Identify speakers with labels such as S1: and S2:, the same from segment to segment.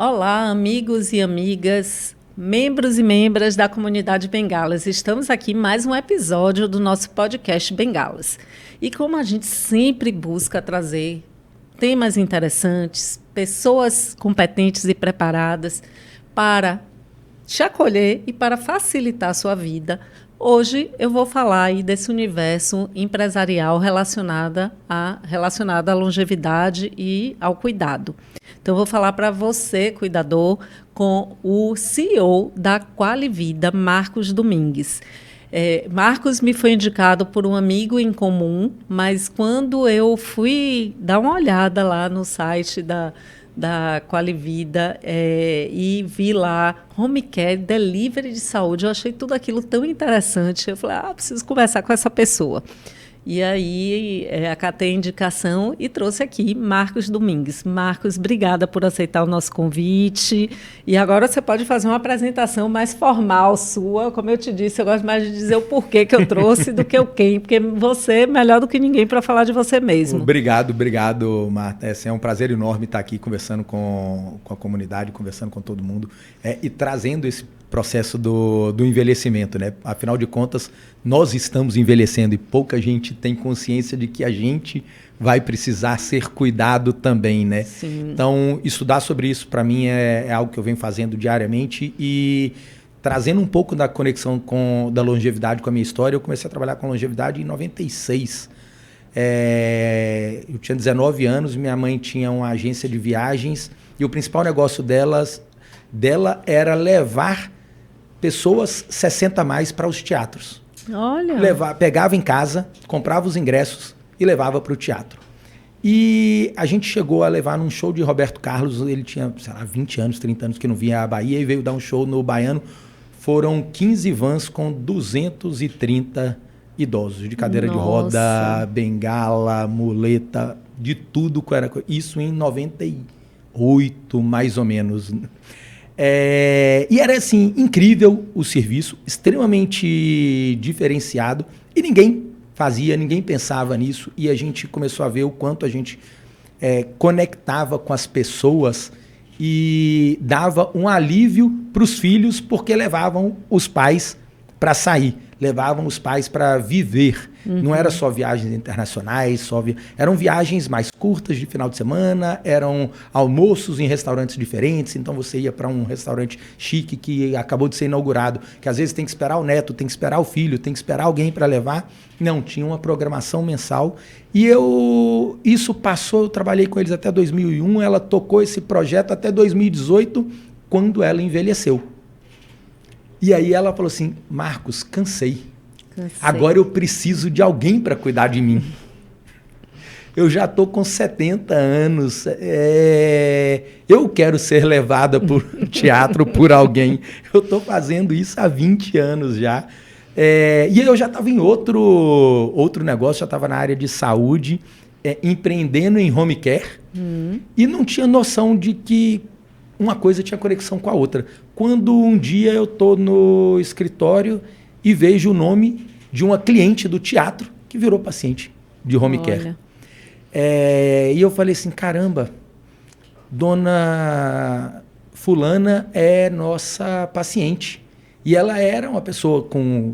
S1: Olá, amigos e amigas, membros e membras da comunidade Bengalas. Estamos aqui em mais um episódio do nosso podcast Bengalas. E como a gente sempre busca trazer temas interessantes, pessoas competentes e preparadas para te acolher e para facilitar a sua vida, hoje eu vou falar aí desse universo empresarial relacionado à longevidade e ao cuidado. Então, eu vou falar para você, cuidador, com o CEO da Qualivida, Marcos Domingues. Marcos me foi indicado por um amigo em comum, mas quando eu fui dar uma olhada lá no site da Qualivida e vi lá home care, delivery de saúde, eu achei tudo aquilo tão interessante. Eu falei, preciso conversar com essa pessoa. E aí acatei a indicação e trouxe aqui Marcos Domingues. Marcos, obrigada por aceitar o nosso convite. E agora você pode fazer uma apresentação mais formal sua. Como eu te disse, eu gosto mais de dizer o porquê que eu trouxe do que o quem, porque você é melhor do que ninguém para falar de você mesmo.
S2: Obrigado, Marta. É um prazer enorme estar aqui conversando com a comunidade, conversando com todo mundo e trazendo esse processo do envelhecimento, né? Afinal de contas, nós estamos envelhecendo e pouca gente tem consciência de que a gente vai precisar ser cuidado também, né?
S1: Sim.
S2: Então, estudar sobre isso para mim é algo que eu venho fazendo diariamente e trazendo um pouco da conexão da longevidade com a minha história. Eu comecei a trabalhar com longevidade em 96. Eu tinha 19 anos, minha mãe tinha uma agência de viagens e o principal negócio dela era levar pessoas 60 a mais para os teatros.
S1: Olha!
S2: Pegava em casa, comprava os ingressos e levava para o teatro. E a gente chegou a levar num show de Roberto Carlos, ele tinha, 20 anos, 30 anos que não vinha à Bahia e veio dar um show no Baiano. Foram 15 vans com 230 idosos, de cadeira de roda, bengala, muleta, de tudo. Isso em 98, mais ou menos. E era assim, incrível o serviço, extremamente diferenciado, e ninguém fazia, ninguém pensava nisso, e a gente começou a ver o quanto a gente conectava com as pessoas e dava um alívio para os filhos, porque levavam os pais para sair, levavam os pais para viver. Uhum. Não era só viagens internacionais, eram viagens mais curtas de final de semana, eram almoços em restaurantes diferentes. Então você ia para um restaurante chique que acabou de ser inaugurado, que às vezes tem que esperar o neto, tem que esperar o filho, tem que esperar alguém para levar. Não, tinha uma programação mensal. E isso passou, eu trabalhei com eles até 2001, ela tocou esse projeto até 2018, quando ela envelheceu. E aí ela falou assim, Marcos, cansei. Agora eu preciso de alguém para cuidar de mim. Eu já estou com 70 anos. Eu quero ser levada para o teatro por alguém. Eu estou fazendo isso há 20 anos já. E eu já estava em outro negócio, já estava na área de saúde, empreendendo em home care. E não tinha noção de que uma coisa tinha conexão com a outra. Quando um dia eu estou no escritório e vejo o nome de uma cliente do teatro que virou paciente de home care. E eu falei assim, caramba, dona fulana é nossa paciente. E ela era uma pessoa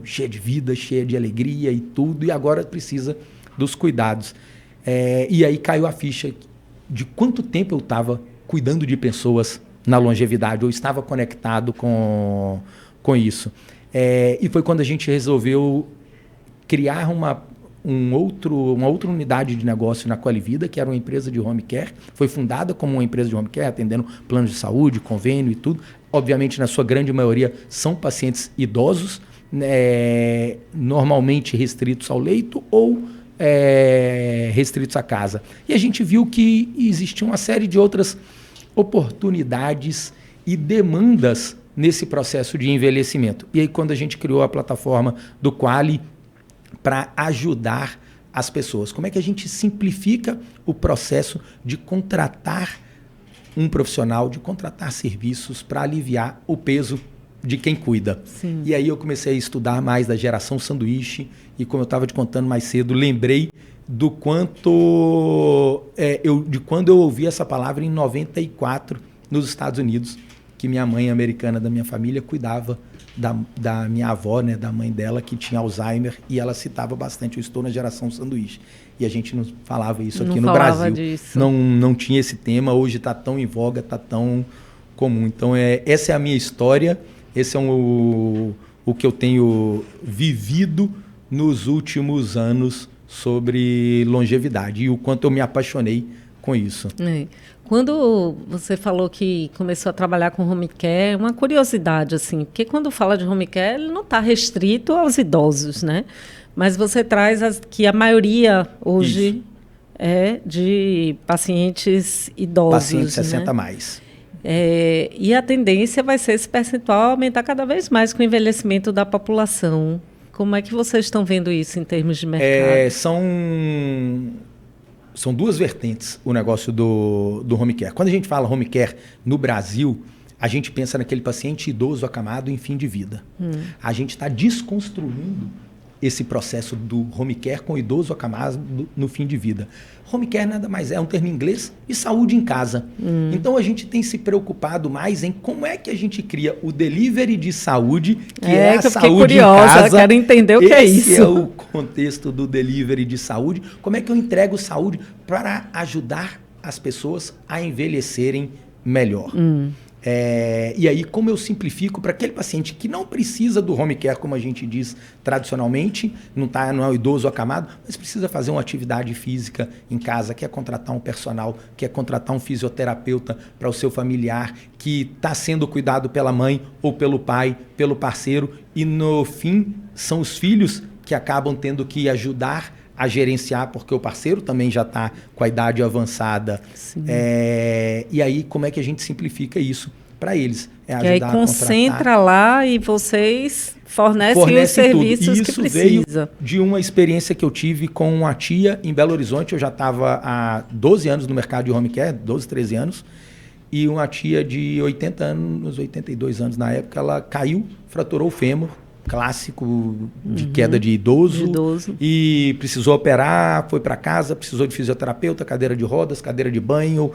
S2: cheia de vida, cheia de alegria e tudo, e agora precisa dos cuidados. E aí caiu a ficha de quanto tempo eu estava cuidando de pessoas na longevidade, eu estava conectado com isso. E foi quando a gente resolveu criar uma outra unidade de negócio na Qualivida, que era uma empresa de home care. Foi fundada como uma empresa de home care, atendendo planos de saúde, convênio e tudo. Obviamente, na sua grande maioria, são pacientes idosos, normalmente restritos ao leito ou restritos à casa. E a gente viu que existia uma série de outras oportunidades e demandas nesse processo de envelhecimento. E aí, quando a gente criou a plataforma do Quali para ajudar as pessoas, como é que a gente simplifica o processo de contratar um profissional, de contratar serviços para aliviar o peso de quem cuida.
S1: Sim.
S2: E aí eu comecei a estudar mais da geração sanduíche e, como eu estava te contando mais cedo, lembrei do quanto de quando eu ouvi essa palavra em 94, nos Estados Unidos, que minha mãe americana da minha família cuidava da minha avó, né, da mãe dela, que tinha Alzheimer, e ela citava bastante, eu estou na geração sanduíche. E a gente não falava isso aqui no Brasil.
S1: Disso.
S2: Não tinha esse tema, hoje está tão em voga, está tão comum. Então, essa é a minha história, esse é o que eu tenho vivido nos últimos anos sobre longevidade e o quanto eu me apaixonei com isso.
S1: Quando você falou que começou a trabalhar com home care, uma curiosidade, assim, porque quando fala de home care, ele não está restrito aos idosos, né? Mas você traz que a maioria hoje
S2: isso.
S1: é de pacientes idosos.
S2: Pacientes 60
S1: né?
S2: mais.
S1: E a tendência vai ser esse percentual aumentar cada vez mais com o envelhecimento da população. Como é que vocês estão vendo isso em termos de mercado?
S2: São duas vertentes o negócio do home care. Quando a gente fala home care no Brasil, a gente pensa naquele paciente idoso acamado em fim de vida. A gente está desconstruindo esse processo do home care com o idoso acamado no fim de vida. Home care nada mais é um termo em inglês de saúde em casa. Então a gente tem se preocupado mais em como é que a gente cria o delivery de saúde, que é a saúde
S1: curiosa,
S2: em casa.
S1: Eu quero entender o que é isso.
S2: Esse é o contexto do delivery de saúde. Como é que eu entrego saúde para ajudar as pessoas a envelhecerem melhor? E aí, como eu simplifico para aquele paciente que não precisa do home care, como a gente diz tradicionalmente, não é o idoso acamado, mas precisa fazer uma atividade física em casa, quer contratar um personal, quer contratar um fisioterapeuta para o seu familiar, que está sendo cuidado pela mãe ou pelo pai, pelo parceiro, e no fim são os filhos que acabam tendo que ajudar a gerenciar, porque o parceiro também já está com a idade avançada. E aí, como é que a gente simplifica isso para eles?
S1: Ajudar e aí concentra lá e vocês fornecem os serviços que precisa.
S2: Veio de uma experiência que eu tive com uma tia em Belo Horizonte. Eu já estava há 12 anos no mercado de home care, 12, 13 anos. E uma tia de 80 anos, 82 anos na época, ela caiu, fraturou o fêmur, clássico de queda de idoso, e precisou operar, foi para casa, precisou de fisioterapeuta, cadeira de rodas, cadeira de banho,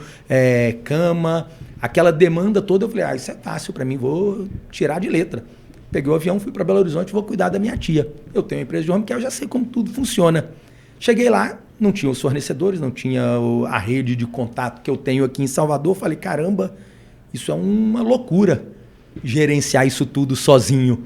S2: cama, aquela demanda toda. Eu falei, isso é fácil para mim, vou tirar de letra. Peguei o avião, fui para Belo Horizonte, vou cuidar da minha tia. Eu tenho uma empresa de home care, eu já sei como tudo funciona. Cheguei lá, não tinha os fornecedores, não tinha a rede de contato que eu tenho aqui em Salvador. Falei, caramba, isso é uma loucura. Gerenciar isso tudo sozinho.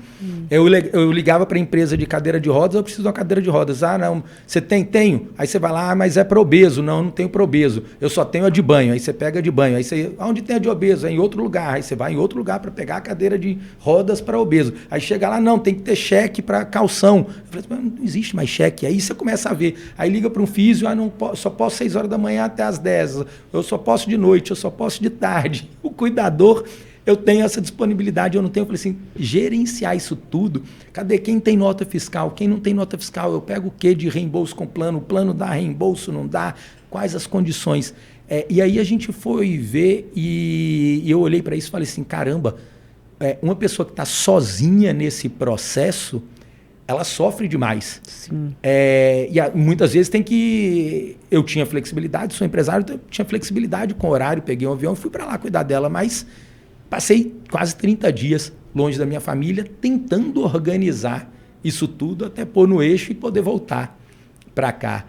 S2: Eu ligava para a empresa de cadeira de rodas, eu preciso de uma cadeira de rodas. Não, você tem? Tenho. Aí você vai lá, mas é para obeso. Não tenho para obeso. Eu só tenho a de banho. Aí você pega a de banho. Aí você, onde tem a de obeso? É em outro lugar. Aí você vai em outro lugar para pegar a cadeira de rodas para obeso. Aí chega lá, não, tem que ter cheque para calção. Eu falei, não existe mais cheque. Aí você começa a ver. Aí liga para um físio, só posso 6 horas da manhã até as 10. Eu só posso de noite, eu só posso de tarde. O cuidador... Eu tenho essa disponibilidade, eu não tenho. Eu falei assim, gerenciar isso tudo. Cadê quem tem nota fiscal? Quem não tem nota fiscal? Eu pego o quê de reembolso com plano? O plano dá reembolso, não dá? Quais as condições? E aí a gente foi ver e eu olhei para isso e falei assim, caramba, uma pessoa que está sozinha nesse processo, ela sofre demais.
S1: Sim.
S2: Muitas vezes tem que... Eu tinha flexibilidade, sou empresário, então eu tinha flexibilidade com o horário, peguei um avião e fui para lá cuidar dela, mas... Passei quase 30 dias longe da minha família, tentando organizar isso tudo até pôr no eixo e poder voltar para cá.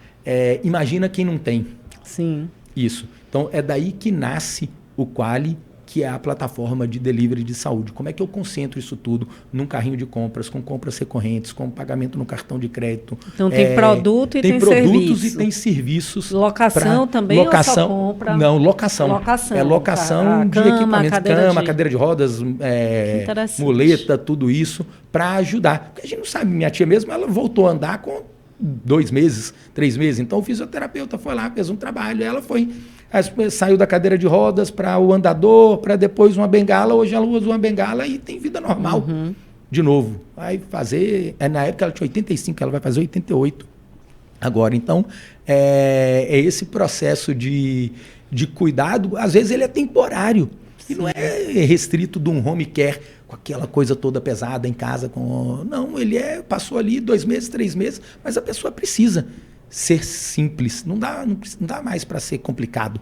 S2: Imagina quem não tem.
S1: Sim.
S2: Isso. Então, é daí que nasce o Quali, que é a plataforma de delivery de saúde. Como é que eu concentro isso tudo num carrinho de compras, com compras recorrentes, com pagamento no cartão de crédito?
S1: Então tem produto e tem serviço. Tem produtos
S2: e tem serviços.
S1: Locação também ou só compra?
S2: Não, locação.
S1: Locação.
S2: Locação de equipamentos, cadeira de rodas, muleta, tudo isso, para ajudar. Porque a gente não sabe, minha tia mesmo, ela voltou a andar com 2 meses, 3 meses. Então o fisioterapeuta foi lá, fez um trabalho, ela foi... Saiu da cadeira de rodas para o andador, para depois uma bengala. Hoje ela usa uma bengala e tem vida normal. De novo. Vai fazer... na época ela tinha 85, ela vai fazer 88 agora. Então, é esse processo de cuidado, às vezes ele é temporário. E não é restrito de um home care com aquela coisa toda pesada em casa. Não, ele passou ali 2 meses, 3 meses, mas a pessoa precisa ser simples. Não dá mais para ser complicado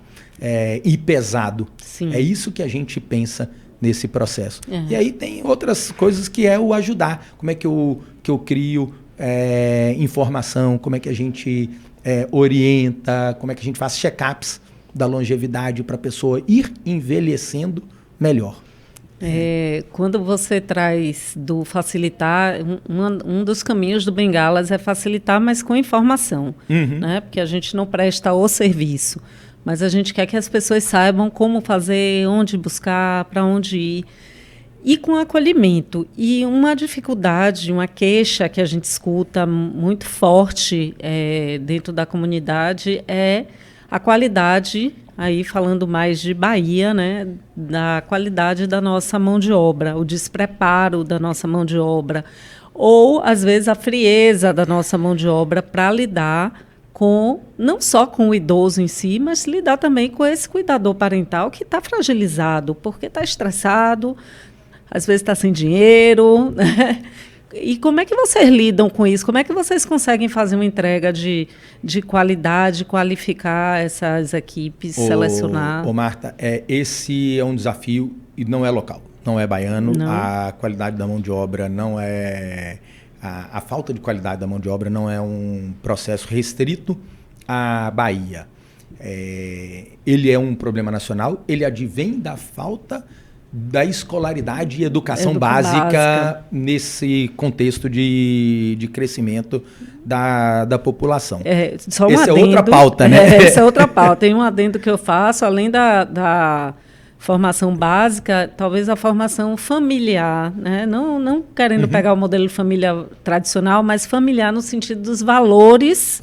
S2: e pesado.
S1: Sim.
S2: É isso que a gente pensa nesse processo. E aí tem outras coisas que é o ajudar. Como é que eu crio informação, como é que a gente orienta, como é que a gente faz check-ups da longevidade para a pessoa ir envelhecendo melhor.
S1: Quando você traz do facilitar, um dos caminhos do Bengalas é facilitar, mas com informação, né? Porque a gente não presta o serviço, mas a gente quer que as pessoas saibam como fazer, onde buscar, para onde ir. E com acolhimento. E uma dificuldade, uma queixa que a gente escuta muito forte dentro da comunidade é a qualidade, aí falando mais de Bahia, né, da qualidade da nossa mão de obra, o despreparo da nossa mão de obra, ou, às vezes, a frieza da nossa mão de obra para lidar com, não só com o idoso em si, mas lidar também com esse cuidador parental que está fragilizado, porque está estressado, às vezes está sem dinheiro, né? E como é que vocês lidam com isso? Como é que vocês conseguem fazer uma entrega de qualidade, qualificar essas equipes, selecionar?
S2: Marta, esse é um desafio e não é local, não é baiano.
S1: Não.
S2: A qualidade da mão de obra não é... A falta de qualidade da mão de obra não é um processo restrito à Bahia. Ele é um problema nacional, ele advém da falta da escolaridade e educação básica nesse contexto de crescimento da população.
S1: Só um
S2: Essa
S1: adendo,
S2: é outra pauta, né?
S1: Essa é outra pauta. Tem um adendo que eu faço, além da formação básica, talvez a formação familiar, né? Não querendo pegar o modelo de família tradicional, mas familiar no sentido dos valores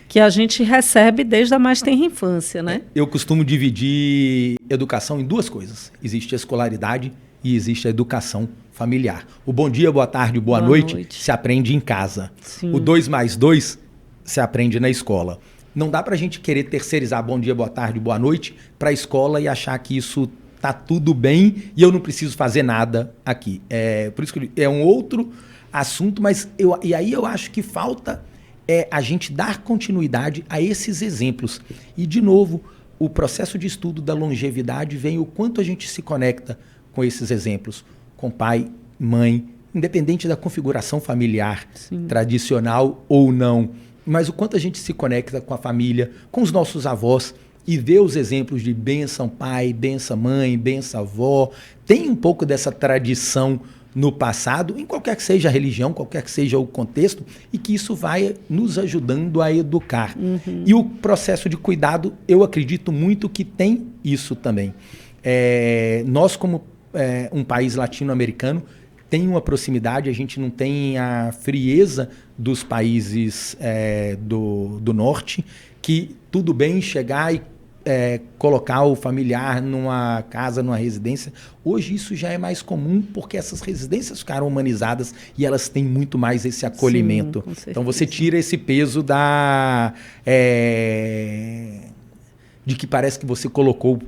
S1: que a gente recebe desde a mais tenra infância, né?
S2: Eu costumo dividir educação em duas coisas. Existe a escolaridade e existe a educação familiar. O bom dia, boa tarde, boa noite se aprende em casa.
S1: Sim.
S2: O 2 mais 2 se aprende na escola. Não dá para a gente querer terceirizar bom dia, boa tarde, boa noite para a escola e achar que isso tá tudo bem e eu não preciso fazer nada aqui. Por isso que é um outro assunto, mas aí eu acho que falta a gente dar continuidade a esses exemplos. E, de novo, o processo de estudo da longevidade vem o quanto a gente se conecta com esses exemplos, com pai, mãe, independente da configuração familiar, tradicional ou não, mas o quanto a gente se conecta com a família, com os nossos avós e vê os exemplos de benção pai, benção mãe, benção avó. Tem um pouco dessa tradição no passado, em qualquer que seja a religião, qualquer que seja o contexto, e que isso vai nos ajudando a educar. E o processo de cuidado, eu acredito muito que tem isso também. Nós, como um país latino-americano, tem uma proximidade, a gente não tem a frieza dos países do norte, que tudo bem chegar e colocar o familiar numa casa, numa residência. Hoje isso já é mais comum porque essas residências ficaram humanizadas e elas têm muito mais esse acolhimento.
S1: Sim,
S2: então você tira esse peso de que parece que você colocou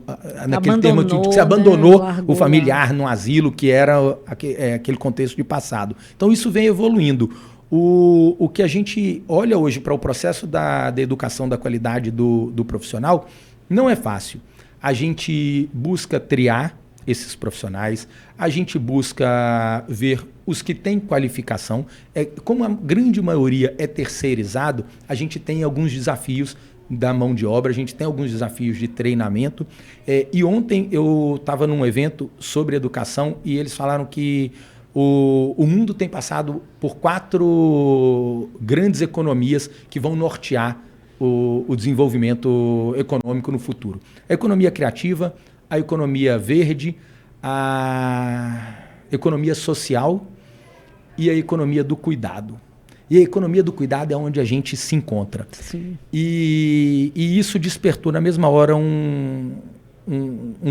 S2: naquele termo que você abandonou, né? O familiar no asilo, que era aquele contexto de passado. Então isso vem evoluindo. O que a gente olha hoje para o processo da educação da qualidade do profissional não é fácil. A gente busca triar esses profissionais, a gente busca ver os que têm qualificação. Como a grande maioria é terceirizado, a gente tem alguns desafios da mão de obra, a gente tem alguns desafios de treinamento. E ontem eu estava num evento sobre educação e eles falaram que o mundo tem passado por 4 grandes economias que vão nortear o desenvolvimento econômico no futuro. A economia criativa, a economia verde, a economia social e a economia do cuidado. E a economia do cuidado é onde a gente se encontra.
S1: Sim.
S2: E isso despertou na mesma hora um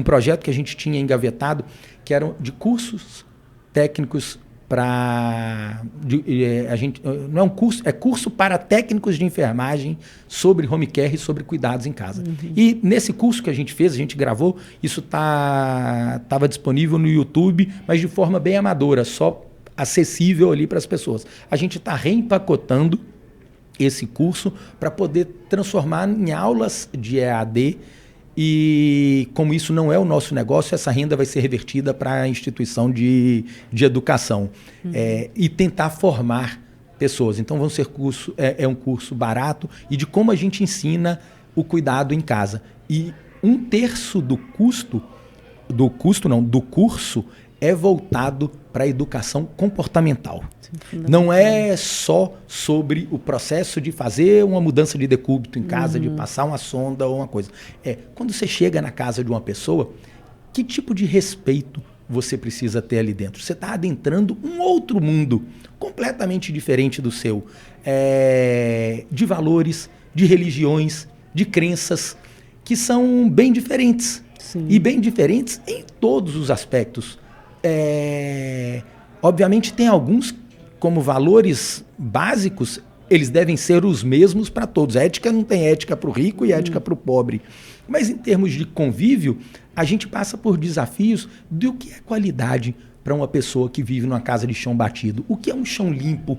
S2: projeto que a gente tinha engavetado, que eram de cursos técnicos para... não é um curso, é curso para técnicos de enfermagem sobre home care e sobre cuidados em casa. E nesse curso que a gente fez, a gente gravou, isso estava disponível no YouTube, mas de forma bem amadora, só acessível ali para as pessoas. A gente está reempacotando esse curso para poder transformar em aulas de EAD. E como isso não é o nosso negócio, essa renda vai ser revertida para a instituição de educação. E tentar formar pessoas. Então vão ser é um curso barato e de como a gente ensina o cuidado em casa. E 1/3 do curso é voltado para a educação comportamental. Não é só sobre o processo de fazer uma mudança de decúbito em casa, de passar uma sonda ou uma coisa. Quando você chega na casa de uma pessoa, que tipo de respeito você precisa ter ali dentro? Você está adentrando um outro mundo completamente diferente do seu. De valores, de religiões, de crenças, que são bem diferentes. Sim. E bem diferentes em todos os aspectos. Obviamente tem alguns, como valores básicos, eles devem ser os mesmos para todos. A ética não tem ética para o rico e ética para o pobre. Mas em termos de convívio, a gente passa por desafios do que é qualidade para uma pessoa que vive numa casa de chão batido. O que é um chão limpo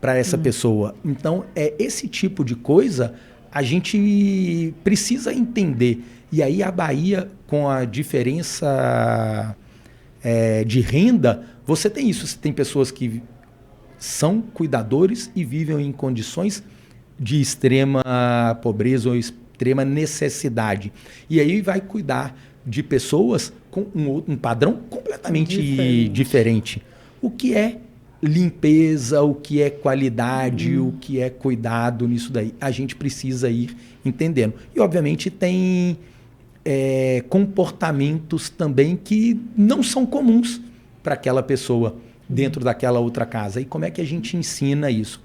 S2: para essa pessoa? Então, esse tipo de coisa a gente precisa entender. E aí a Bahia, com a diferença de renda, você tem isso. Você tem pessoas que são cuidadores e vivem em condições de extrema pobreza ou extrema necessidade. E aí vai cuidar de pessoas com um padrão completamente diferente. O que é limpeza, o que é qualidade, o que é cuidado nisso daí? A gente precisa ir entendendo. E, obviamente, tem comportamentos também que não são comuns para aquela pessoa dentro daquela outra casa. E como é que a gente ensina isso?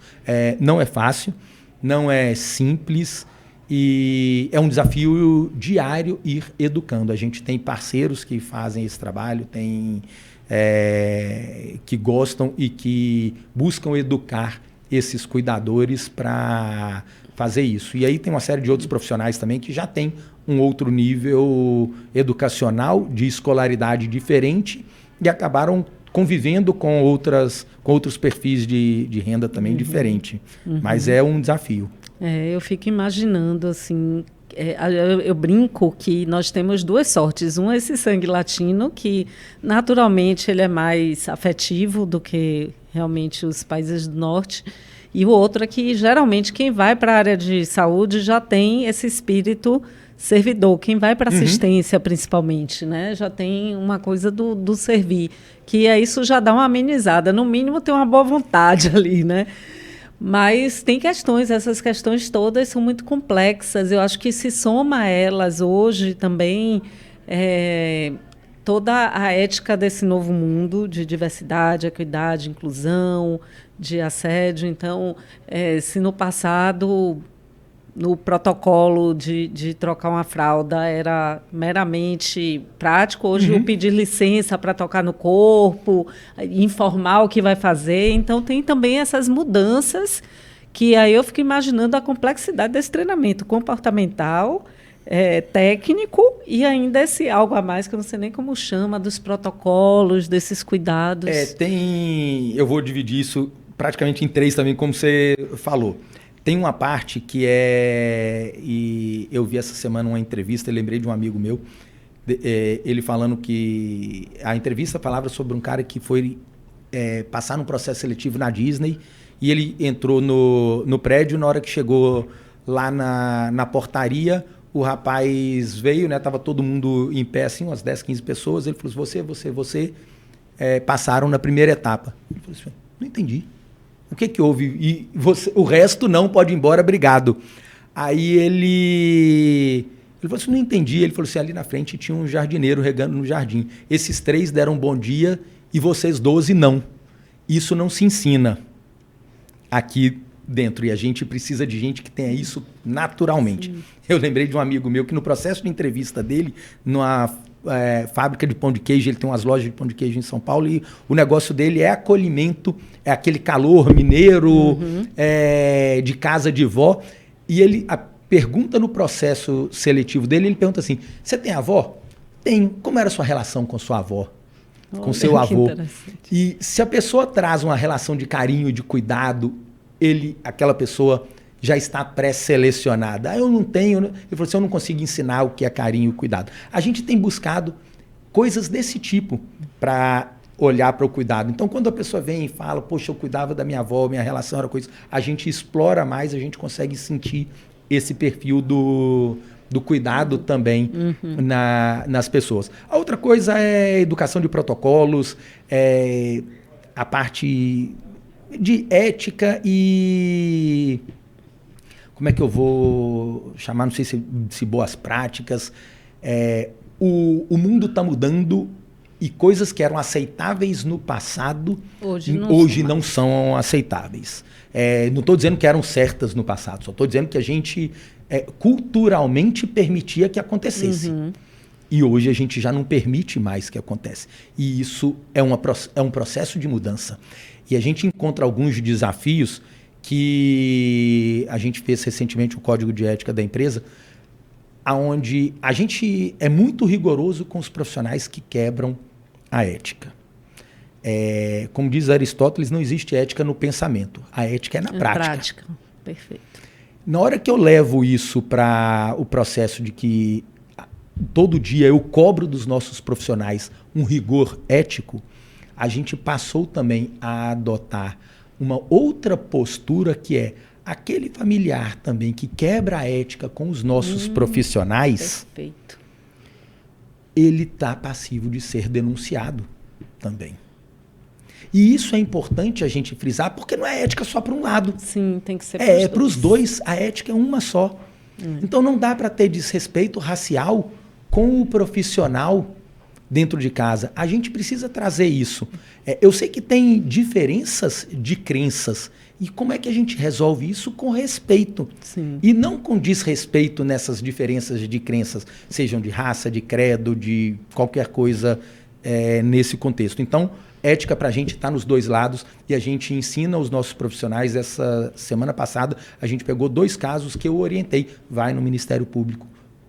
S2: Não é fácil, não é simples e é um desafio diário ir educando. A gente tem parceiros que fazem esse trabalho, tem que gostam e que buscam educar esses cuidadores para fazer isso. E aí tem uma série de outros profissionais também que já têm um outro nível educacional, de escolaridade diferente e acabaram convivendo com outros perfis de renda também diferente. Mas é um desafio.
S1: Eu fico imaginando, assim, eu brinco que nós temos duas sortes. Um é esse sangue latino, que naturalmente ele é mais afetivo do que realmente os países do norte. E o outro é que, geralmente, quem vai para a área de saúde já tem esse espírito servidor. Quem vai para assistência, principalmente, né? Já tem uma coisa do servir. Que isso já dá uma amenizada. No mínimo, tem uma boa vontade ali, né? Mas tem questões, essas questões todas são muito complexas. Eu acho que se soma a elas hoje também toda a ética desse novo mundo de diversidade, equidade, inclusão, de assédio. Então, se no passado, no protocolo de trocar uma fralda era meramente prático, hoje o pedir licença para tocar no corpo, informar o que vai fazer. Então, tem também essas mudanças que aí eu fico imaginando a complexidade desse treinamento comportamental, técnico e ainda esse algo a mais que eu não sei nem como chama, dos protocolos, desses cuidados.
S2: Eu vou dividir isso praticamente em 3 também, como você falou. Tem uma parte que e eu vi essa semana uma entrevista, eu lembrei de um amigo meu, ele falando que a entrevista falava sobre um cara que foi passar num processo seletivo na Disney e ele entrou no prédio, na hora que chegou lá na portaria, o rapaz veio, né? Tava todo mundo em pé, assim, umas 10, 15 pessoas, ele falou assim, você passaram na primeira etapa. Ele falou assim, não entendi. O que houve? E o resto não, pode ir embora, obrigado. Aí ele falou assim, não entendi. Ele falou assim, ali na frente tinha um jardineiro regando no jardim. Esses 3 deram bom dia e vocês 12 não. Isso não se ensina aqui dentro. E a gente precisa de gente que tenha isso naturalmente. Sim. Eu lembrei de um amigo meu que no processo de entrevista dele, numa fábrica de pão de queijo, ele tem umas lojas de pão de queijo em São Paulo e o negócio dele é acolhimento, é aquele calor mineiro, de casa de vó. E a pergunta no processo seletivo dele, ele pergunta assim, você tem avó? Tenho. Como era a sua relação com sua avó? Com seu avô? E se a pessoa traz uma relação de carinho, de cuidado, aquela pessoa já está pré-selecionada. Eu não tenho... Ele falou assim, eu não consigo ensinar o que é carinho e cuidado. A gente tem buscado coisas desse tipo para olhar para o cuidado. Então, quando a pessoa vem e fala, poxa, eu cuidava da minha avó, minha relação era com isso, a gente explora mais, a gente consegue sentir esse perfil do cuidado também nas pessoas. A outra coisa é educação de protocolos, a parte de ética e... Como é que eu vou chamar? Não sei se boas práticas. O mundo está mudando e coisas que eram aceitáveis no passado hoje não são aceitáveis. Não estou dizendo que eram certas no passado, só estou dizendo que a gente culturalmente permitia que acontecesse. E hoje a gente já não permite mais que aconteça. E isso é um processo de mudança. E a gente encontra alguns desafios que a gente fez recentemente o Código de Ética da empresa, onde a gente é muito rigoroso com os profissionais que quebram a ética. Como diz Aristóteles, não existe ética no pensamento. A ética é na prática.
S1: Perfeito.
S2: Na hora que eu levo isso para o processo de que todo dia eu cobro dos nossos profissionais um rigor ético, a gente passou também a adotar uma outra postura que é aquele familiar também que quebra a ética com os nossos profissionais,
S1: perfeito.
S2: Ele está passivo de ser denunciado também. E isso é importante a gente frisar, porque não é ética só para um lado.
S1: Sim, tem que ser
S2: para os dois. A ética é uma só. Então não dá para ter desrespeito racial com o profissional dentro de casa. A gente precisa trazer isso. Eu sei que tem diferenças de crenças. E como é que a gente resolve isso? Com respeito.
S1: Sim.
S2: E não com desrespeito nessas diferenças de crenças, sejam de raça, de credo, de qualquer coisa nesse contexto. Então, ética para a gente está nos dois lados e a gente ensina os nossos profissionais. Essa semana passada, a gente pegou 2 casos que eu orientei. Vai no Ministério Público,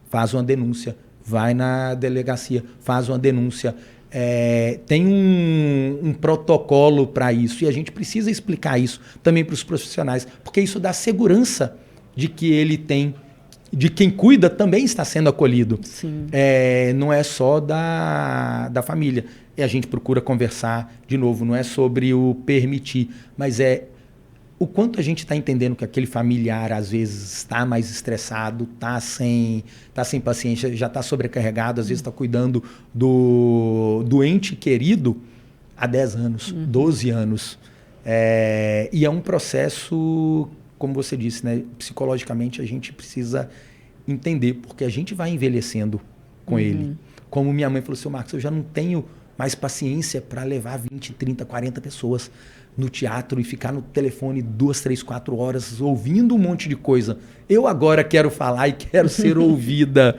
S2: faz uma denúncia. Vai na delegacia, faz uma denúncia. Tem um protocolo para isso e a gente precisa explicar isso também para os profissionais, porque isso dá segurança de que ele tem, de quem cuida também está sendo acolhido.
S1: Sim.
S2: Não é só da família. E a gente procura conversar, de novo, não é sobre o permitir, mas o quanto a gente está entendendo que aquele familiar, às vezes, está mais estressado, está sem paciência, já está sobrecarregado, às vezes está cuidando do ente querido há 10 anos, 12 anos. E é um processo, como você disse, né? Psicologicamente a gente precisa entender, porque a gente vai envelhecendo com ele. Como minha mãe falou, seu Marcos, eu já não tenho mais paciência para levar 20, 30, 40 pessoas no teatro e ficar no telefone 2, 3, 4 horas ouvindo um monte de coisa. Eu agora quero falar e quero ser ouvida.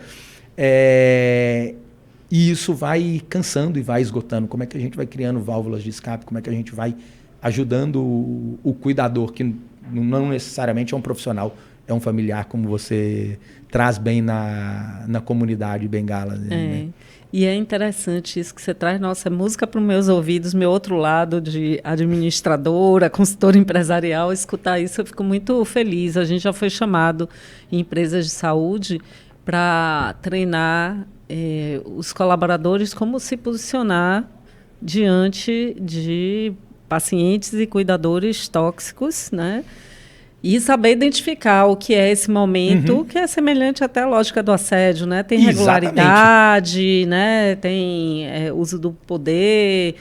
S2: E isso vai cansando e vai esgotando. Como é que a gente vai criando válvulas de escape? Como é que a gente vai ajudando o cuidador, que não necessariamente é um profissional, é um familiar, como você traz bem na comunidade bengala. Né?
S1: E é interessante isso que você traz. Nossa, música para os meus ouvidos, meu outro lado de administradora, consultora empresarial, escutar isso eu fico muito feliz. A gente já foi chamado em empresas de saúde para treinar os colaboradores como se posicionar diante de pacientes e cuidadores tóxicos, né? E saber identificar o que é esse momento, que é semelhante até à lógica do assédio, né? Tem regularidade, né? Tem uso do poder,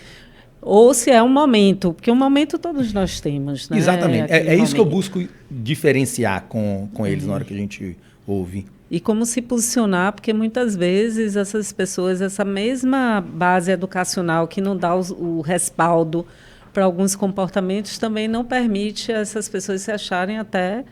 S1: ou se é um momento, porque um momento todos nós temos, né?
S2: Exatamente. É isso que eu busco diferenciar com eles na hora que a gente ouve.
S1: E como se posicionar, porque muitas vezes essas pessoas, essa mesma base educacional que não dá o respaldo para alguns comportamentos, também não permite essas pessoas se acharem até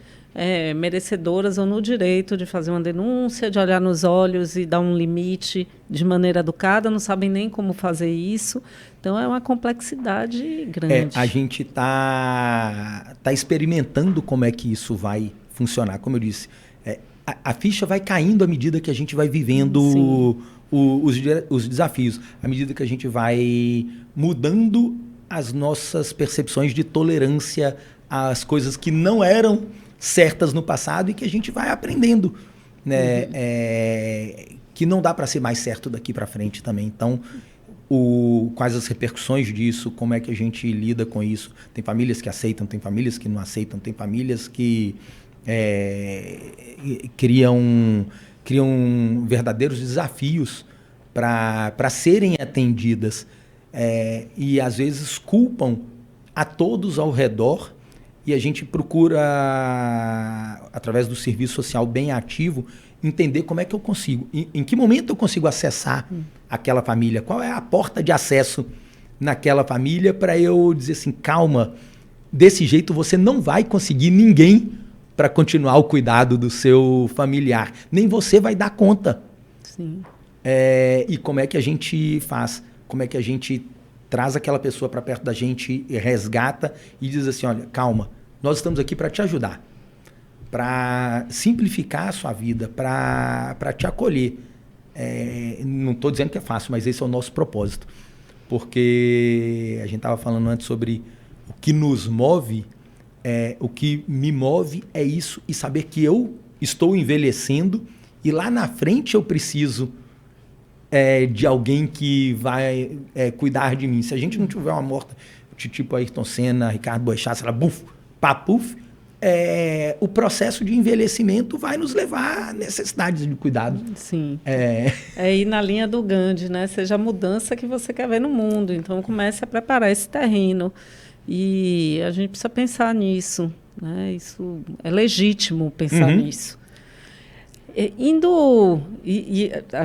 S1: merecedoras ou no direito de fazer uma denúncia, de olhar nos olhos e dar um limite de maneira educada, não sabem nem como fazer isso. Então, é uma complexidade grande.
S2: A gente tá experimentando como é que isso vai funcionar. Como eu disse, a ficha vai caindo à medida que a gente vai vivendo os desafios, à medida que a gente vai mudando as nossas percepções de tolerância às coisas que não eram certas no passado e que a gente vai aprendendo, né? Que não dá para ser mais certo daqui para frente também. Então, quais as repercussões disso, como é que a gente lida com isso. Tem famílias que aceitam, tem famílias que não aceitam, tem famílias que criam verdadeiros desafios para serem atendidas e às vezes culpam a todos ao redor e a gente procura, através do serviço social bem ativo, entender como é que eu consigo, em que momento eu consigo acessar aquela família, qual é a porta de acesso naquela família para eu dizer assim, calma, desse jeito você não vai conseguir ninguém para continuar o cuidado do seu familiar, nem você vai dar conta.
S1: Sim.
S2: E como é que a gente faz? Como é que a gente traz aquela pessoa para perto da gente, resgata e diz assim, olha, calma, nós estamos aqui para te ajudar, para simplificar a sua vida, para te acolher. Não estou dizendo que é fácil, mas esse é o nosso propósito. Porque a gente estava falando antes sobre o que nos move, o que me move é isso, e saber que eu estou envelhecendo e lá na frente eu preciso de alguém que vai cuidar de mim. Se a gente não tiver uma morta, tipo Ayrton Senna, Ricardo Boechat, sei lá, buf, papuf, o processo de envelhecimento vai nos levar a necessidades de cuidado.
S1: Sim. Ir na linha do Gandhi, né? Seja a mudança que você quer ver no mundo. Então, comece a preparar esse terreno. E a gente precisa pensar nisso, né? Isso é legítimo pensar nisso.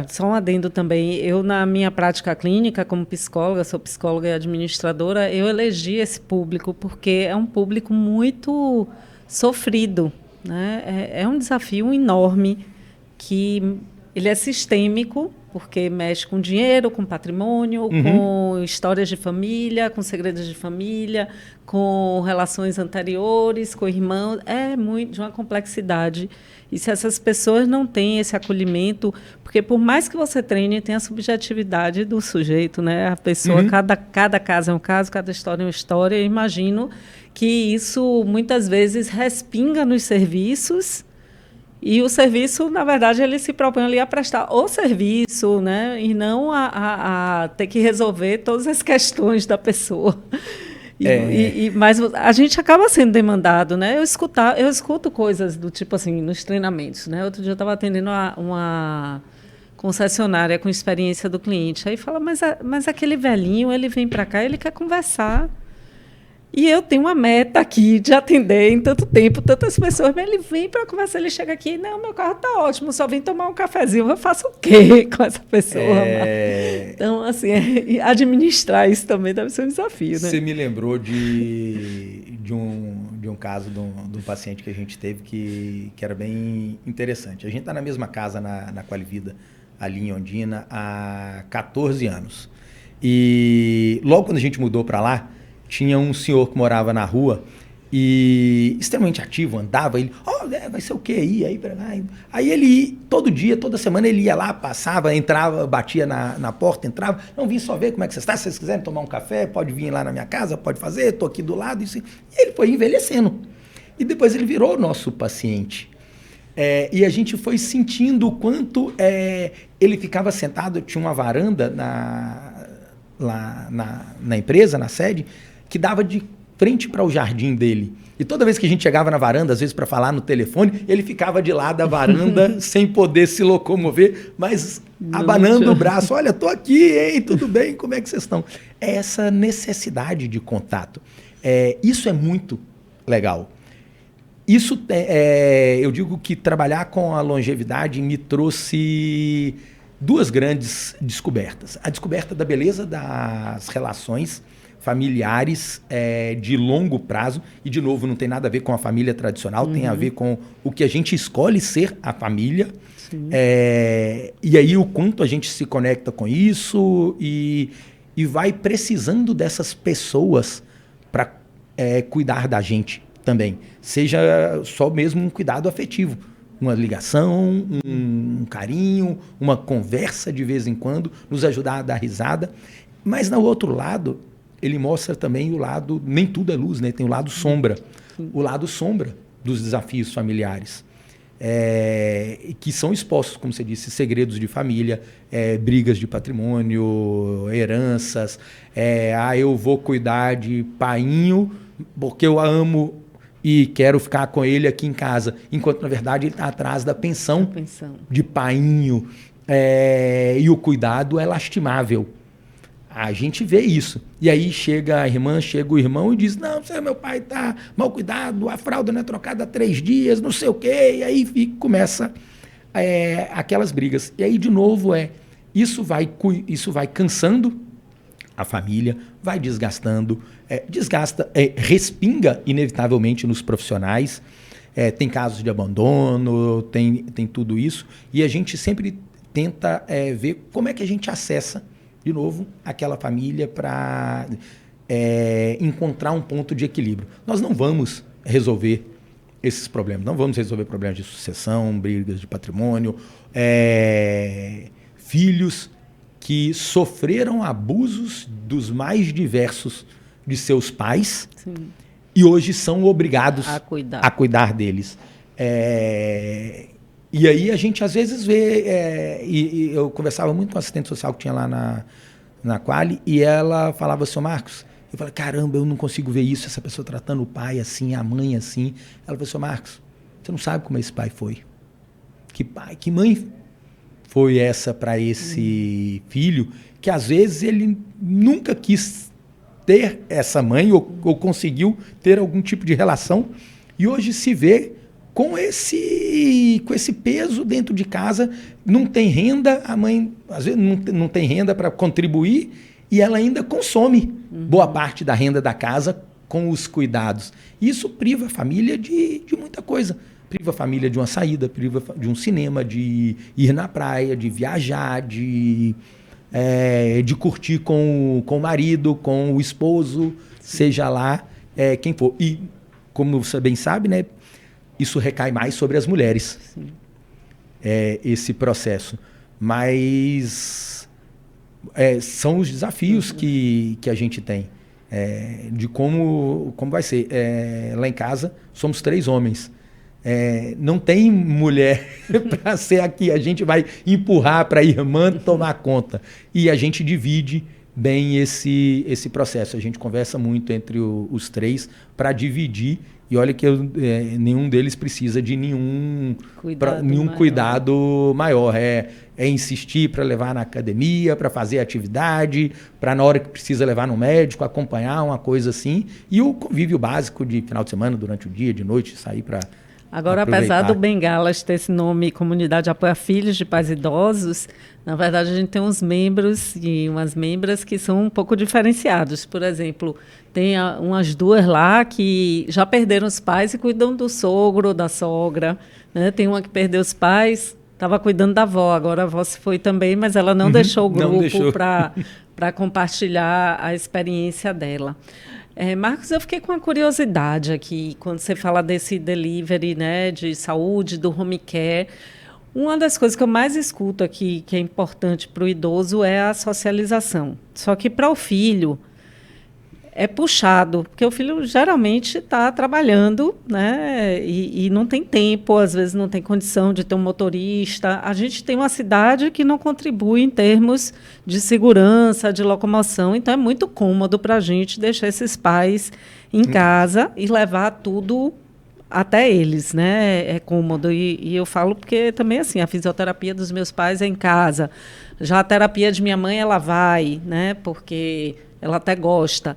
S1: Só um adendo também, eu na minha prática clínica como psicóloga, sou psicóloga e administradora, eu elegi esse público porque é um público muito sofrido, né? É um desafio enorme que ele é sistêmico, porque mexe com dinheiro, com patrimônio, com histórias de família, com segredos de família, com relações anteriores, com irmãos. É muito de uma complexidade. E se essas pessoas não têm esse acolhimento, porque por mais que você treine, tem a subjetividade do sujeito, né? A pessoa, cada caso é um caso, cada história é uma história. Eu imagino que isso muitas vezes respinga nos serviços. E o serviço, na verdade, ele se propõe ali a prestar o serviço, né? E não a ter que resolver todas as questões da pessoa. Mas a gente acaba sendo demandado, né? Eu escuto coisas do tipo assim, nos treinamentos, né? Outro dia eu estava atendendo uma concessionária com experiência do cliente. Aí fala, mas aquele velhinho, ele vem para cá, ele quer conversar. E eu tenho uma meta aqui de atender em tanto tempo, tantas pessoas, mas ele vem para conversar, ele chega aqui, não, meu carro está ótimo, só vim tomar um cafezinho, eu faço o quê com essa pessoa? Então, assim, administrar isso também deve ser um desafio, né?
S2: Você me lembrou de um caso de um paciente que a gente teve que era bem interessante. A gente está na mesma casa na Qualivida, ali em Ondina, há 14 anos. E logo quando a gente mudou para lá, tinha um senhor que morava na rua e extremamente ativo, andava, ele, vai ser o quê aí? Aí ele, todo dia, toda semana, ele ia lá, passava, entrava, batia na porta, entrava, não, vim só ver como é que você está, se vocês quiserem tomar um café, pode vir lá na minha casa, pode fazer, estou aqui do lado, isso. E ele foi envelhecendo. E depois ele virou nosso paciente. E a gente foi sentindo o quanto ele ficava sentado, tinha uma varanda lá na empresa, na sede, que dava de frente para o jardim dele. E toda vez que a gente chegava na varanda, às vezes para falar no telefone, ele ficava de lá da varanda sem poder se locomover, mas abanando o braço. Olha, estou aqui, hein? Tudo bem? Como é que vocês estão? Essa necessidade de contato. Isso é muito legal. Isso, eu digo que trabalhar com a longevidade me trouxe duas grandes descobertas. A descoberta da beleza das relações familiares de longo prazo, e de novo não tem nada a ver com a família tradicional, tem a ver com o que a gente escolhe ser a família, e aí o quanto a gente se conecta com isso e vai precisando dessas pessoas para cuidar da gente também, seja só mesmo um cuidado afetivo, uma ligação, um carinho, uma conversa de vez em quando, nos ajudar a dar risada, mas no outro lado ele mostra também o lado, nem tudo é luz, né? Tem o lado sombra. O lado sombra dos desafios familiares. Que são expostos, como você disse, segredos de família, brigas de patrimônio, heranças. Eu vou cuidar de painho porque eu amo e quero ficar com ele aqui em casa, enquanto, na verdade, ele está atrás da pensão de painho. E o cuidado é lastimável. A gente vê isso. E aí chega a irmã, chega o irmão e diz, não, meu pai está mal cuidado, a fralda não é trocada há 3 dias, não sei o quê. E aí começa aquelas brigas. E aí, de novo, isso vai cansando a família, vai desgastando, respinga inevitavelmente nos profissionais. Tem casos de abandono, tem tudo isso. E a gente sempre tenta ver como é que a gente acessa de novo, aquela família para encontrar um ponto de equilíbrio. Nós não vamos resolver esses problemas, não vamos resolver problemas de sucessão, brigas de patrimônio, filhos que sofreram abusos dos mais diversos de seus pais. Sim. E hoje são obrigados a cuidar deles. E aí a gente às vezes vê, e eu conversava muito com a assistente social que tinha lá na Quali, e ela falava assim, Marcos, eu falei, caramba, eu não consigo ver isso, essa pessoa tratando o pai assim, a mãe assim. Ela falou assim, Marcos, você não sabe como esse pai foi. Que pai, que mãe foi essa para esse filho, que às vezes ele nunca quis ter essa mãe, ou conseguiu ter algum tipo de relação, e hoje se vê com esse peso dentro de casa, não tem renda, a mãe às vezes não tem renda para contribuir e ela ainda consome boa parte da renda da casa com os cuidados. Isso priva a família de muita coisa. Priva a família de uma saída, priva de um cinema, de ir na praia, de viajar, de curtir com o marido, com o esposo, seja lá quem for. E, como você bem sabe, né? Isso recai mais sobre as mulheres, esse processo. Mas são os desafios que a gente tem, de como vai ser. Lá em casa, somos 3 homens. Não tem mulher para ser aqui. A gente vai empurrar para a irmã tomar conta. E a gente divide bem esse processo. A gente conversa muito entre os 3 para dividir. E olha que nenhum deles precisa de nenhum cuidado maior. É insistir para levar na academia, para fazer atividade, para na hora que precisa levar no médico, acompanhar uma coisa assim. E o convívio básico de final de semana, durante o dia, de noite, sair para
S1: Agora, apesar do Bengalas ter esse nome Comunidade de Apoio a Filhos de Pais Idosos, na verdade a gente tem uns membros e umas membras que são um pouco diferenciados. Por exemplo, tem umas 2 lá que já perderam os pais e cuidam do sogro ou da sogra, né? Tem uma que perdeu os pais, estava cuidando da avó, agora a avó se foi também, mas ela não deixou o grupo para compartilhar a experiência dela. Marcos, eu fiquei com uma curiosidade aqui, quando você fala desse delivery, né, de saúde, do home care. Uma das coisas que eu mais escuto aqui, que é importante para o idoso, é a socialização. Só que para o filho é puxado, porque o filho geralmente está trabalhando, né, e não tem tempo, às vezes não tem condição de ter um motorista. A gente tem uma cidade que não contribui em termos de segurança, de locomoção, então é muito cômodo para a gente deixar esses pais em casa e levar tudo até eles, né? É cômodo. E eu falo porque também, assim, a fisioterapia dos meus pais é em casa. Já a terapia de minha mãe, ela vai, né? Porque ela até gosta.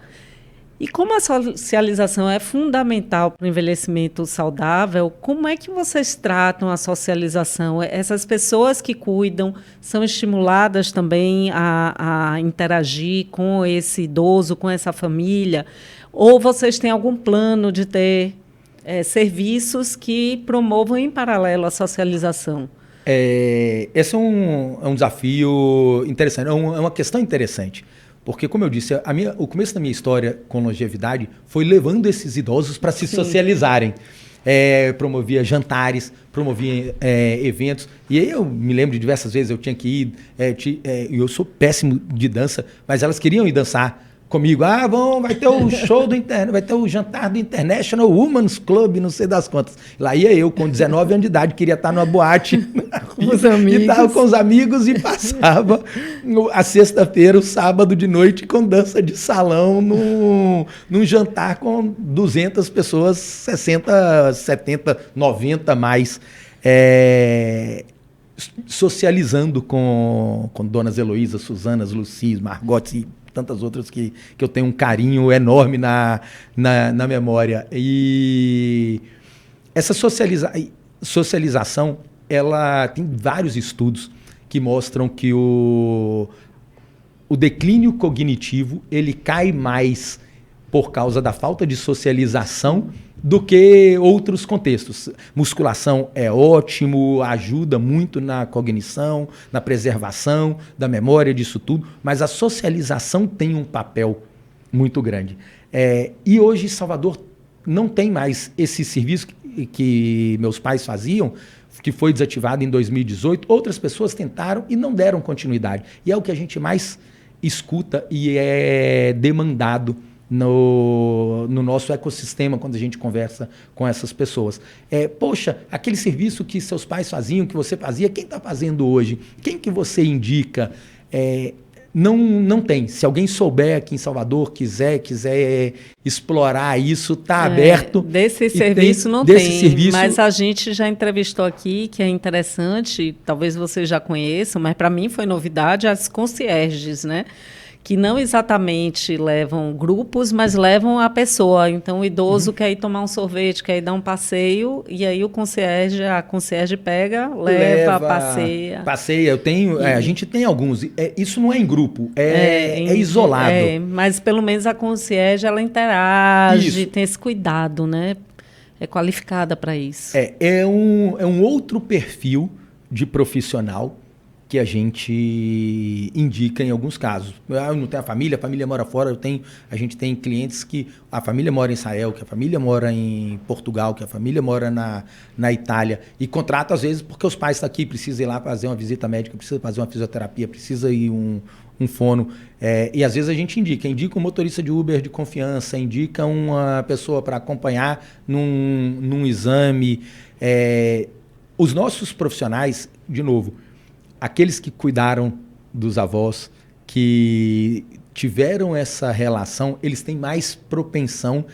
S1: E como a socialização é fundamental para o envelhecimento saudável, como é que vocês tratam a socialização? Essas pessoas que cuidam são estimuladas também a interagir com esse idoso, com essa família? Ou vocês têm algum plano de ter serviços que promovam em paralelo a socialização?
S2: Esse é um desafio interessante, é uma questão interessante. Porque, como eu disse, o começo da minha história com longevidade foi levando esses idosos para se socializarem. Promovia jantares, promovia eventos. E aí eu me lembro de diversas vezes, eu tinha que ir... eu sou péssimo de dança, mas elas queriam ir dançar comigo. Vai ter o show vai ter o jantar do International Women's Club, não sei das quantas. Lá ia eu, com 19 anos de idade, queria estar numa boate
S1: com os amigos.
S2: E estava com os amigos e passava a sexta-feira, o sábado de noite, com dança de salão num jantar com 200 pessoas, 60, 70, 90 mais. Socializando com donas Heloísa, Suzanas, Lucis, Margotes e tantas outras que eu tenho um carinho enorme na memória. E essa socialização, ela tem vários estudos que mostram que o declínio cognitivo ele cai mais por causa da falta de socialização do que outros contextos. Musculação é ótimo, ajuda muito na cognição, na preservação da memória, disso tudo, mas a socialização tem um papel muito grande. E hoje Salvador não tem mais esse serviço que meus pais faziam, que foi desativado em 2018. Outras pessoas tentaram e não deram continuidade. E é o que a gente mais escuta e é demandado no nosso ecossistema quando a gente conversa com essas pessoas. Poxa, aquele serviço que seus pais faziam, que você fazia, quem está fazendo hoje? Quem que você indica? Não tem. Se alguém souber aqui em Salvador, quiser explorar isso, está aberto.
S1: Desse serviço não tem, mas a gente já entrevistou aqui, que é interessante, talvez vocês já conheçam, mas para mim foi novidade, as concierges, né? Que não exatamente levam grupos, mas levam a pessoa. Então, o idoso quer ir tomar um sorvete, quer ir dar um passeio, e aí a concierge pega, leva, passeia.
S2: Passeia, a gente tem alguns. Isso não é em grupo, é isolado.
S1: Mas pelo menos a concierge, ela interage,
S2: isso.
S1: Tem esse cuidado, né? É qualificada para isso.
S2: É um outro perfil de profissional que a gente indica em alguns casos. Eu não tenho a família mora fora, a gente tem clientes que a família mora em Israel, que a família mora em Portugal, que a família mora na Itália, e contrata às vezes porque os pais estão aqui, precisa ir lá fazer uma visita médica, precisa fazer uma fisioterapia, precisa ir um fono, e às vezes a gente indica um motorista de Uber de confiança, indica uma pessoa para acompanhar num exame. Os nossos profissionais, de novo, aqueles que cuidaram dos avós, que tiveram essa relação, eles têm mais propensão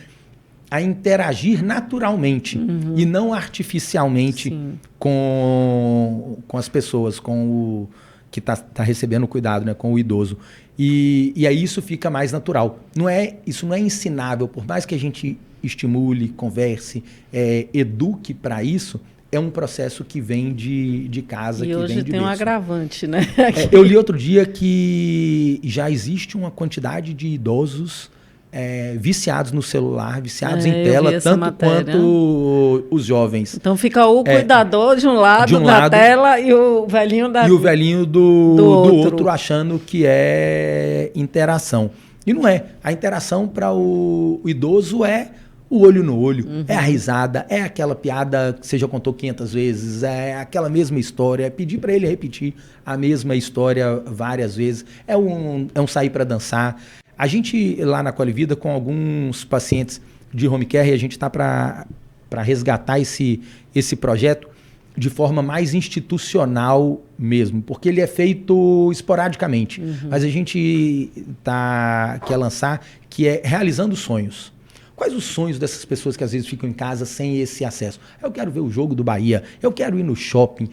S2: a interagir naturalmente e não artificialmente com as pessoas, com o que tá recebendo o cuidado, né, com o idoso. E aí isso fica mais natural. Isso não é ensinável, por mais que a gente estimule, converse, eduque para isso, é um processo que vem de casa, que vem de berço.
S1: E hoje tem um agravante, né?
S2: Eu li outro dia que já existe uma quantidade de idosos viciados no celular, viciados em tela, tanto quanto os jovens.
S1: Então fica o cuidador de um lado da tela e o velhinho
S2: do outro achando que é interação. E não é. A interação para o idoso é o olho no olho, é a risada, é aquela piada que você já contou 500 vezes, é aquela mesma história, é pedir para ele repetir a mesma história várias vezes, é um sair para dançar. A gente, lá na Qualivida, com alguns pacientes de home care, a gente está para resgatar esse projeto de forma mais institucional mesmo, porque ele é feito esporadicamente. Mas a gente quer lançar, que é realizando sonhos. Quais os sonhos dessas pessoas que às vezes ficam em casa sem esse acesso? Eu quero ver o jogo do Bahia, eu quero ir no shopping.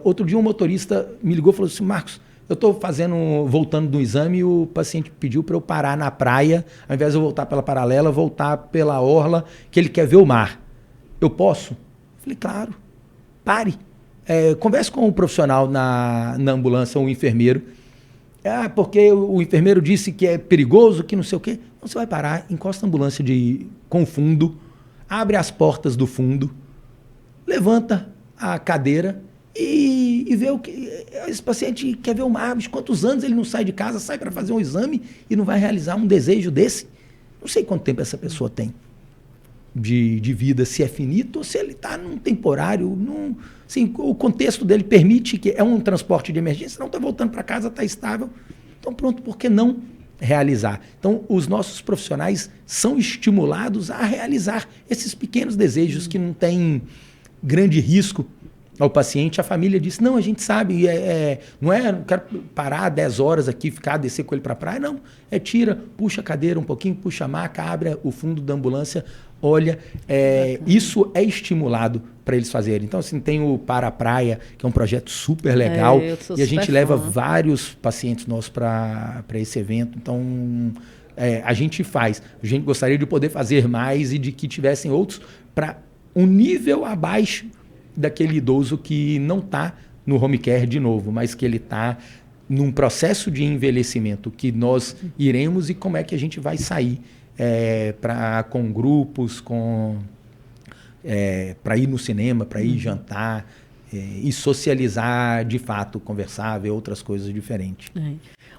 S2: Outro dia um motorista me ligou e falou assim: Marcos, eu estou voltando do exame e o paciente pediu para eu parar na praia, ao invés de eu voltar pela paralela, voltar pela orla, que ele quer ver o mar. Eu posso? Eu falei, claro, pare. Converse com um profissional na ambulância, um enfermeiro. Porque o enfermeiro disse que é perigoso, que não sei o quê. Então você vai parar, encosta a ambulância com fundo, abre as portas do fundo, levanta a cadeira e vê o que esse paciente quer ver o mar. De quantos anos ele não sai de casa, sai para fazer um exame e não vai realizar um desejo desse? Não sei quanto tempo essa pessoa tem de vida, se é finito ou se ele está num temporário. Assim, o contexto dele permite que é um transporte de emergência, não está voltando para casa, está estável. Então pronto, por que não realizar. Então, os nossos profissionais são estimulados a realizar esses pequenos desejos que não têm grande risco ao paciente. A família diz, não, a gente sabe, não quero parar 10 horas aqui, descer com ele para a praia, não. Tira, puxa a cadeira um pouquinho, puxa a maca, abre o fundo da ambulância, olha, isso é estimulado para eles fazerem. Então, assim, tem o Para a Praia, que é um projeto super legal, e a gente leva vários pacientes nossos para esse evento. Então, a gente faz. A gente gostaria de poder fazer mais e de que tivessem outros para um nível abaixo daquele idoso que não está no home care de novo, mas que ele está num processo de envelhecimento que nós iremos e como é que a gente vai sair com grupos, para ir no cinema, para ir jantar e socializar de fato, conversar, ver outras coisas diferentes.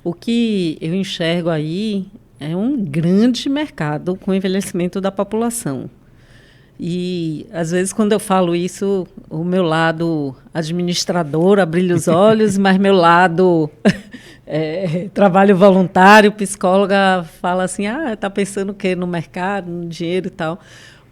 S1: O que eu enxergo aí é um grande mercado com o envelhecimento da população. E, às vezes, quando eu falo isso, o meu lado administradora brilha os olhos, mas meu lado trabalho voluntário, psicóloga, fala assim, está pensando o quê? No mercado, no dinheiro e tal.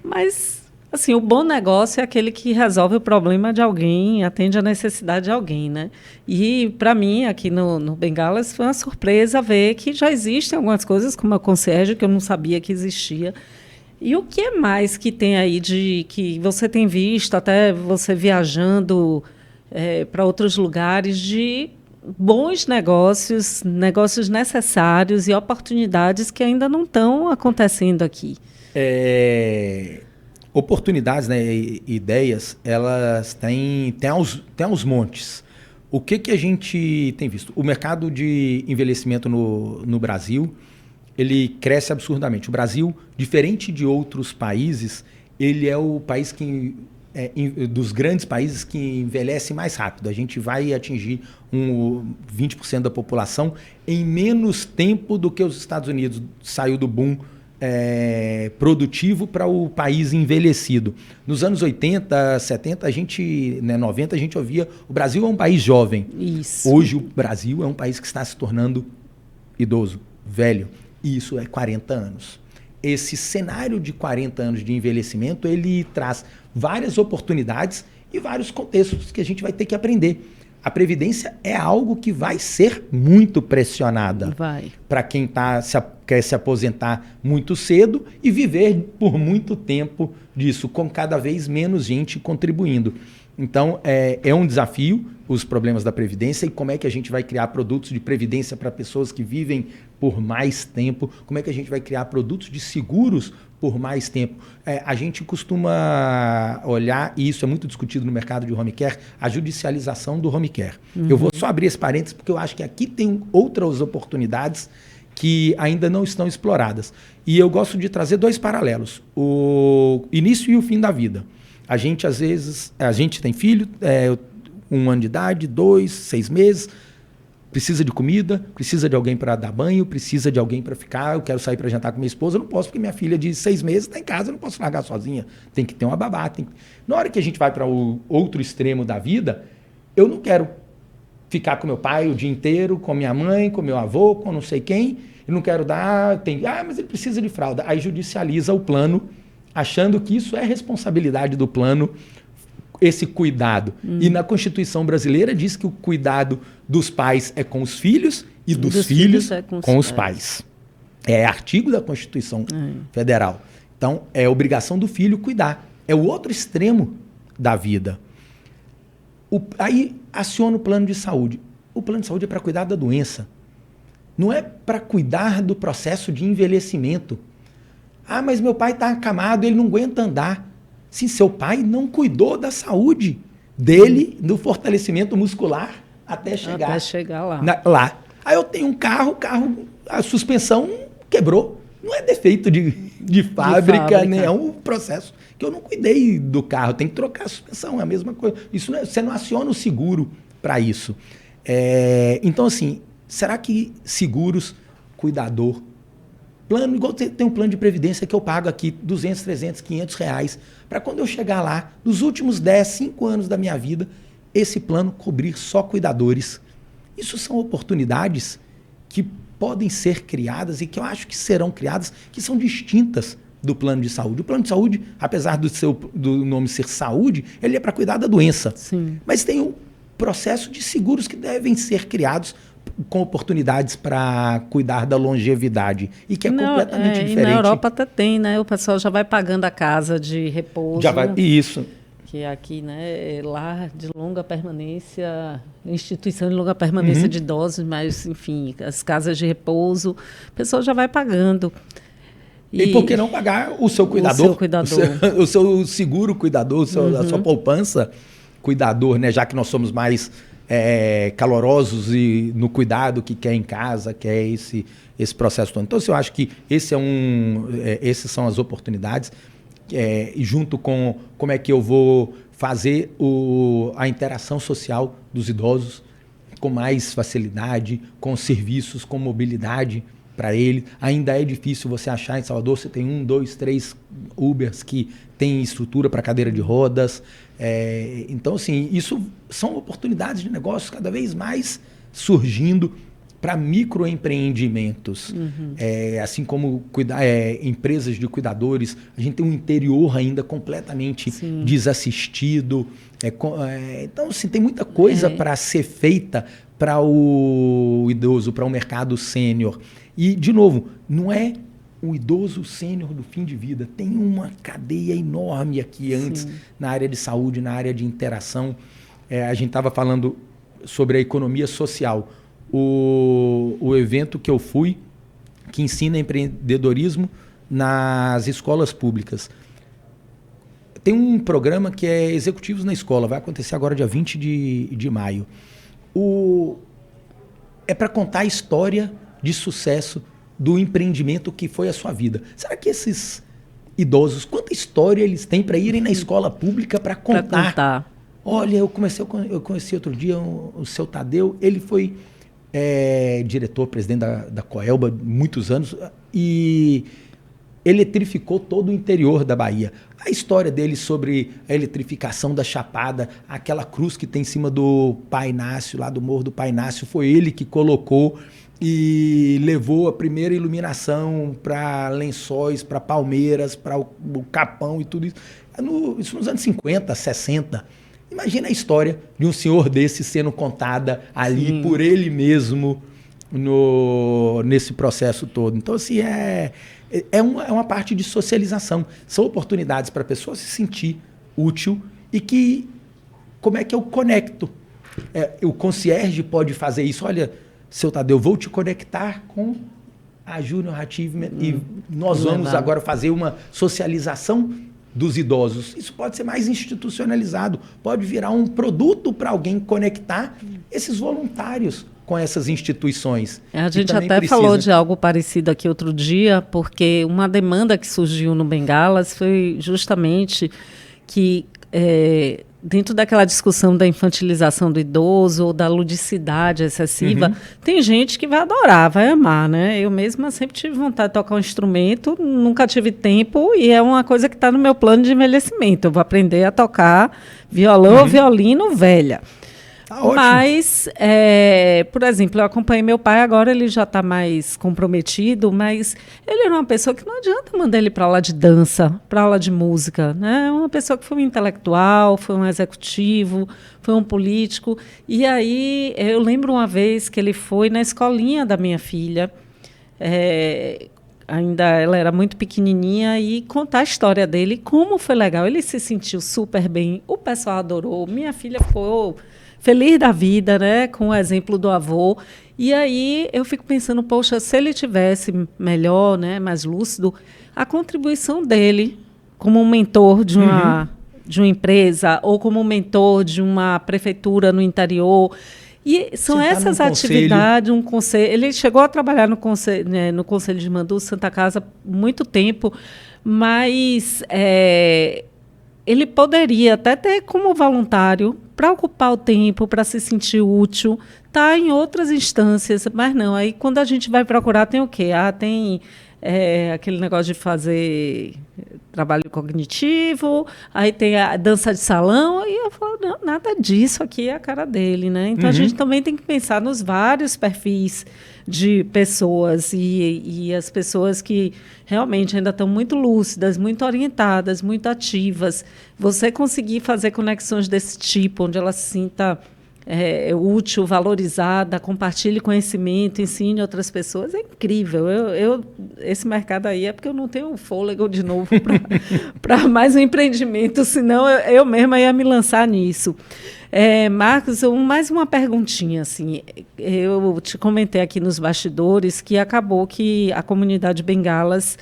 S1: Mas, assim, o bom negócio é aquele que resolve o problema de alguém, atende a necessidade de alguém, né? E, para mim, aqui no Bengalas, foi uma surpresa ver que já existem algumas coisas, como a concierge, que eu não sabia que existia. E o que é mais que tem aí que você tem visto, até você viajando para outros lugares, de bons negócios, negócios necessários e oportunidades que ainda não estão acontecendo aqui?
S2: Oportunidades, né, e ideias, elas têm aos montes. O que a gente tem visto? O mercado de envelhecimento no Brasil, ele cresce absurdamente. O Brasil, diferente de outros países, ele é o país dos grandes países que envelhece mais rápido. A gente vai atingir 20% da população em menos tempo do que os Estados Unidos. Saiu do boom produtivo para o país envelhecido. Nos anos 80, 70, 90, a gente ouvia o Brasil é um país jovem.
S1: Isso.
S2: Hoje o Brasil é um país que está se tornando idoso, velho. E isso é 40 anos. Esse cenário de 40 anos de envelhecimento, ele traz várias oportunidades e vários contextos que a gente vai ter que aprender. A Previdência é algo que vai ser muito pressionada para quem quer se aposentar muito cedo e viver por muito tempo disso, com cada vez menos gente contribuindo. Então, é um desafio os problemas da Previdência e como é que a gente vai criar produtos de Previdência para pessoas que vivem por mais tempo, como é que a gente vai criar produtos de seguros por mais tempo. A gente costuma olhar, e isso é muito discutido no mercado de home care, a judicialização do home care. Eu vou só abrir esse parênteses porque eu acho que aqui tem outras oportunidades que ainda não estão exploradas. E eu gosto de trazer dois paralelos, o início e o fim da vida. A gente, às vezes, tem filho, 1 ano de idade, 2, 6 meses, precisa de comida, precisa de alguém para dar banho, precisa de alguém para ficar, eu quero sair para jantar com minha esposa, eu não posso porque minha filha de 6 meses está em casa, eu não posso largar sozinha, tem que ter uma babá. Na hora que a gente vai para o outro extremo da vida, eu não quero ficar com meu pai o dia inteiro, com minha mãe, com meu avô, com não sei quem, eu não quero dar, mas ele precisa de fralda. Aí judicializa o plano, achando que isso é responsabilidade do plano, esse cuidado. E na Constituição brasileira diz que o cuidado dos pais é com os filhos e dos filhos com os pais. É artigo da Constituição Federal. Então, é obrigação do filho cuidar. É o outro extremo da vida. Aí aciona o plano de saúde. O plano de saúde é para cuidar da doença. Não é para cuidar do processo de envelhecimento. Mas meu pai está acamado, ele não aguenta andar. Sim, seu pai não cuidou da saúde dele, do fortalecimento muscular, até chegar lá. Aí eu tenho um carro, a suspensão quebrou. Não é defeito de fábrica, né? É um processo que eu não cuidei do carro. Tem que trocar a suspensão, é a mesma coisa. Você não aciona o seguro para isso. Então, assim, será que seguros, cuidador, plano, igual tem um plano de previdência que eu pago aqui 200, 300, 500 reais, para quando eu chegar lá, nos últimos 10, 5 anos da minha vida, esse plano cobrir só cuidadores. Isso são oportunidades que podem ser criadas e que eu acho que serão criadas, que são distintas do plano de saúde. O plano de saúde, apesar do nome ser saúde, ele é para cuidar da doença.
S1: Sim.
S2: Mas tem o processo de seguros que devem ser criados com oportunidades para cuidar da longevidade e que é completamente diferente.
S1: E na Europa até tem, né? O pessoal já vai pagando a casa de repouso.
S2: Já vai, isso.
S1: Que aqui, né, lar de longa permanência, instituição de longa permanência de idosos, mas, enfim, as casas de repouso, o pessoal já vai pagando.
S2: E por que não pagar o seu cuidador?
S1: O seu cuidador.
S2: O seu seguro cuidador, a sua poupança cuidador, né? Já que nós somos mais calorosos e no cuidado que quer em casa, que é esse processo todo. Então, eu acho que essas são as oportunidades, e junto com como é que eu vou fazer a interação social dos idosos com mais facilidade, com serviços, com mobilidade para ele. Ainda é difícil você achar em Salvador, você tem 1, 2, 3 Ubers que tem estrutura para cadeira de rodas. Então, assim, isso são oportunidades de negócios cada vez mais surgindo para microempreendimentos. Assim como empresas de cuidadores. A gente tem um interior ainda completamente desassistido. Então, assim, tem muita coisa para ser feita para o idoso, para o mercado sênior. E, de novo, não é o idoso sênior do fim de vida. Tem uma cadeia enorme aqui antes, na área de saúde, na área de interação. A gente estava falando sobre a economia social. O evento que eu fui, que ensina empreendedorismo nas escolas públicas. Tem um programa que é Executivos na Escola, vai acontecer agora dia 20 de maio. É para contar a história de sucesso do empreendimento que foi a sua vida. Será que esses idosos, quanta história eles têm para irem na escola pública para contar? Olha, eu conheci outro dia o seu Tadeu, ele foi diretor, presidente da Coelba, muitos anos, e eletrificou todo o interior da Bahia. A história dele sobre a eletrificação da Chapada, aquela cruz que tem em cima do Pai Inácio, lá do Morro do Pai Inácio, foi ele que colocou e levou a primeira iluminação para Lençóis, para Palmeiras, para o Capão e tudo isso. Isso nos anos 50, 60. Imagina a história de um senhor desse sendo contada ali por ele mesmo nesse processo todo. Então, assim, é uma parte de socialização. São oportunidades para a pessoa se sentir útil e como é que eu conecto? O concierge pode fazer isso. Olha, seu Tadeu, vou te conectar com a Junior Achievement e nós vamos agora fazer uma socialização dos idosos. Isso pode ser mais institucionalizado, pode virar um produto para alguém conectar esses voluntários com essas instituições.
S1: A gente até falou de algo parecido aqui outro dia, porque uma demanda que surgiu no Bengalas foi justamente que dentro daquela discussão da infantilização do idoso ou da ludicidade excessiva, tem gente que vai adorar, vai amar, né? Eu mesma sempre tive vontade de tocar um instrumento, nunca tive tempo e é uma coisa que está no meu plano de envelhecimento. Eu vou aprender a tocar violão ou violino velha.
S2: Tá ótimo.
S1: Mas, por exemplo, eu acompanhei meu pai, agora ele já está mais comprometido, mas ele era uma pessoa que não adianta mandar ele para aula de dança, para aula de música, né? Uma pessoa que foi um intelectual, foi um executivo, foi um político. E aí, eu lembro uma vez que ele foi na escolinha da minha filha, ainda ela era muito pequenininha, e contar a história dele, como foi legal. Ele se sentiu super bem, o pessoal adorou, minha filha ficou feliz da vida, né, com o exemplo do avô. E aí eu fico pensando, poxa, se ele tivesse melhor, né, mais lúcido, a contribuição dele como um mentor de uma empresa ou como um mentor de uma prefeitura no interior. E são essas atividades, um conselho. Ele chegou a trabalhar no Conselho de Mandu, Santa Casa, muito tempo, mas ele poderia até ter como voluntário para ocupar o tempo, para se sentir útil, tá em outras instâncias, mas não. Aí, quando a gente vai procurar, tem o quê? Tem aquele negócio de fazer trabalho cognitivo, aí tem a dança de salão, e eu falo, não, nada disso aqui é a cara dele, né? Então, a gente também tem que pensar nos vários perfis de pessoas e as pessoas que realmente ainda estão muito lúcidas, muito orientadas, muito ativas. Você conseguir fazer conexões desse tipo, onde ela se sinta útil, valorizada, compartilhe conhecimento, ensine outras pessoas, é incrível. Esse mercado aí é porque eu não tenho fôlego de novo para mais um empreendimento, senão eu mesma ia me lançar nisso. Marcos, mais uma perguntinha. Assim, eu te comentei aqui nos bastidores que acabou que a comunidade Bengalas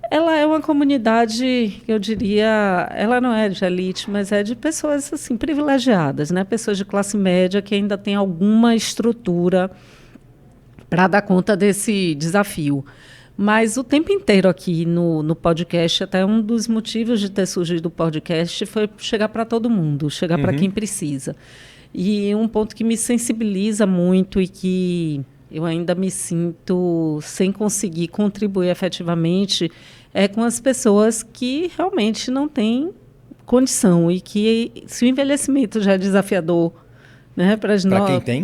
S1: ela é uma comunidade, eu diria, ela não é de elite, mas é de pessoas assim, privilegiadas, né? Pessoas de classe média que ainda têm alguma estrutura para dar conta desse desafio. Mas o tempo inteiro aqui no podcast, até um dos motivos de ter surgido o podcast foi chegar para todo mundo, chegar para quem precisa. E um ponto que me sensibiliza muito e que eu ainda me sinto sem conseguir contribuir efetivamente é com as pessoas que realmente não têm condição e que, se o envelhecimento já é desafiador, né,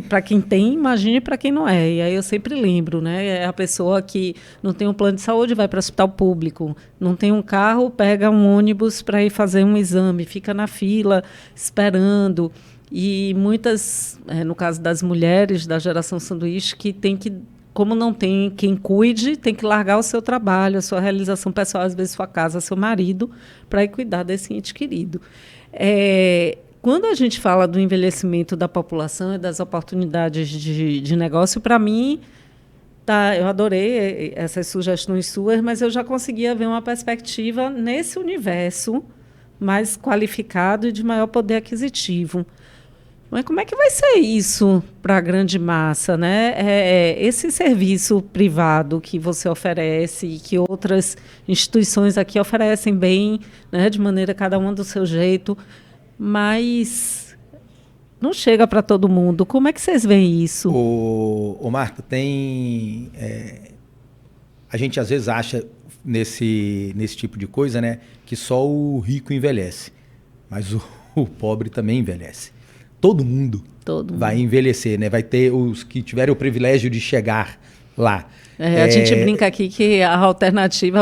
S1: para quem tem, imagine para quem não é. E aí eu sempre lembro, né, é a pessoa que não tem um plano de saúde, vai para o hospital público, não tem um carro, pega um ônibus para ir fazer um exame, fica na fila esperando. E muitas, no caso das mulheres da geração sanduíche, que tem que, como não tem quem cuide, tem que largar o seu trabalho, a sua realização pessoal, às vezes sua casa, seu marido, para ir cuidar desse ente querido. Quando a gente fala do envelhecimento da população e das oportunidades de negócio, para mim, eu adorei essas sugestões suas, mas eu já conseguia ver uma perspectiva nesse universo mais qualificado e de maior poder aquisitivo. Mas como é que vai ser isso para a grande massa, né? Esse serviço privado que você oferece e que outras instituições aqui oferecem bem, né, de maneira cada uma do seu jeito, mas não chega para todo mundo. Como é que vocês veem isso?
S2: O Marta, a gente às vezes acha nesse tipo de coisa, né, que só o rico envelhece, mas o pobre também envelhece. Todo mundo vai envelhecer, né? Vai ter os que tiverem o privilégio de chegar lá.
S1: A gente brinca aqui que a alternativa,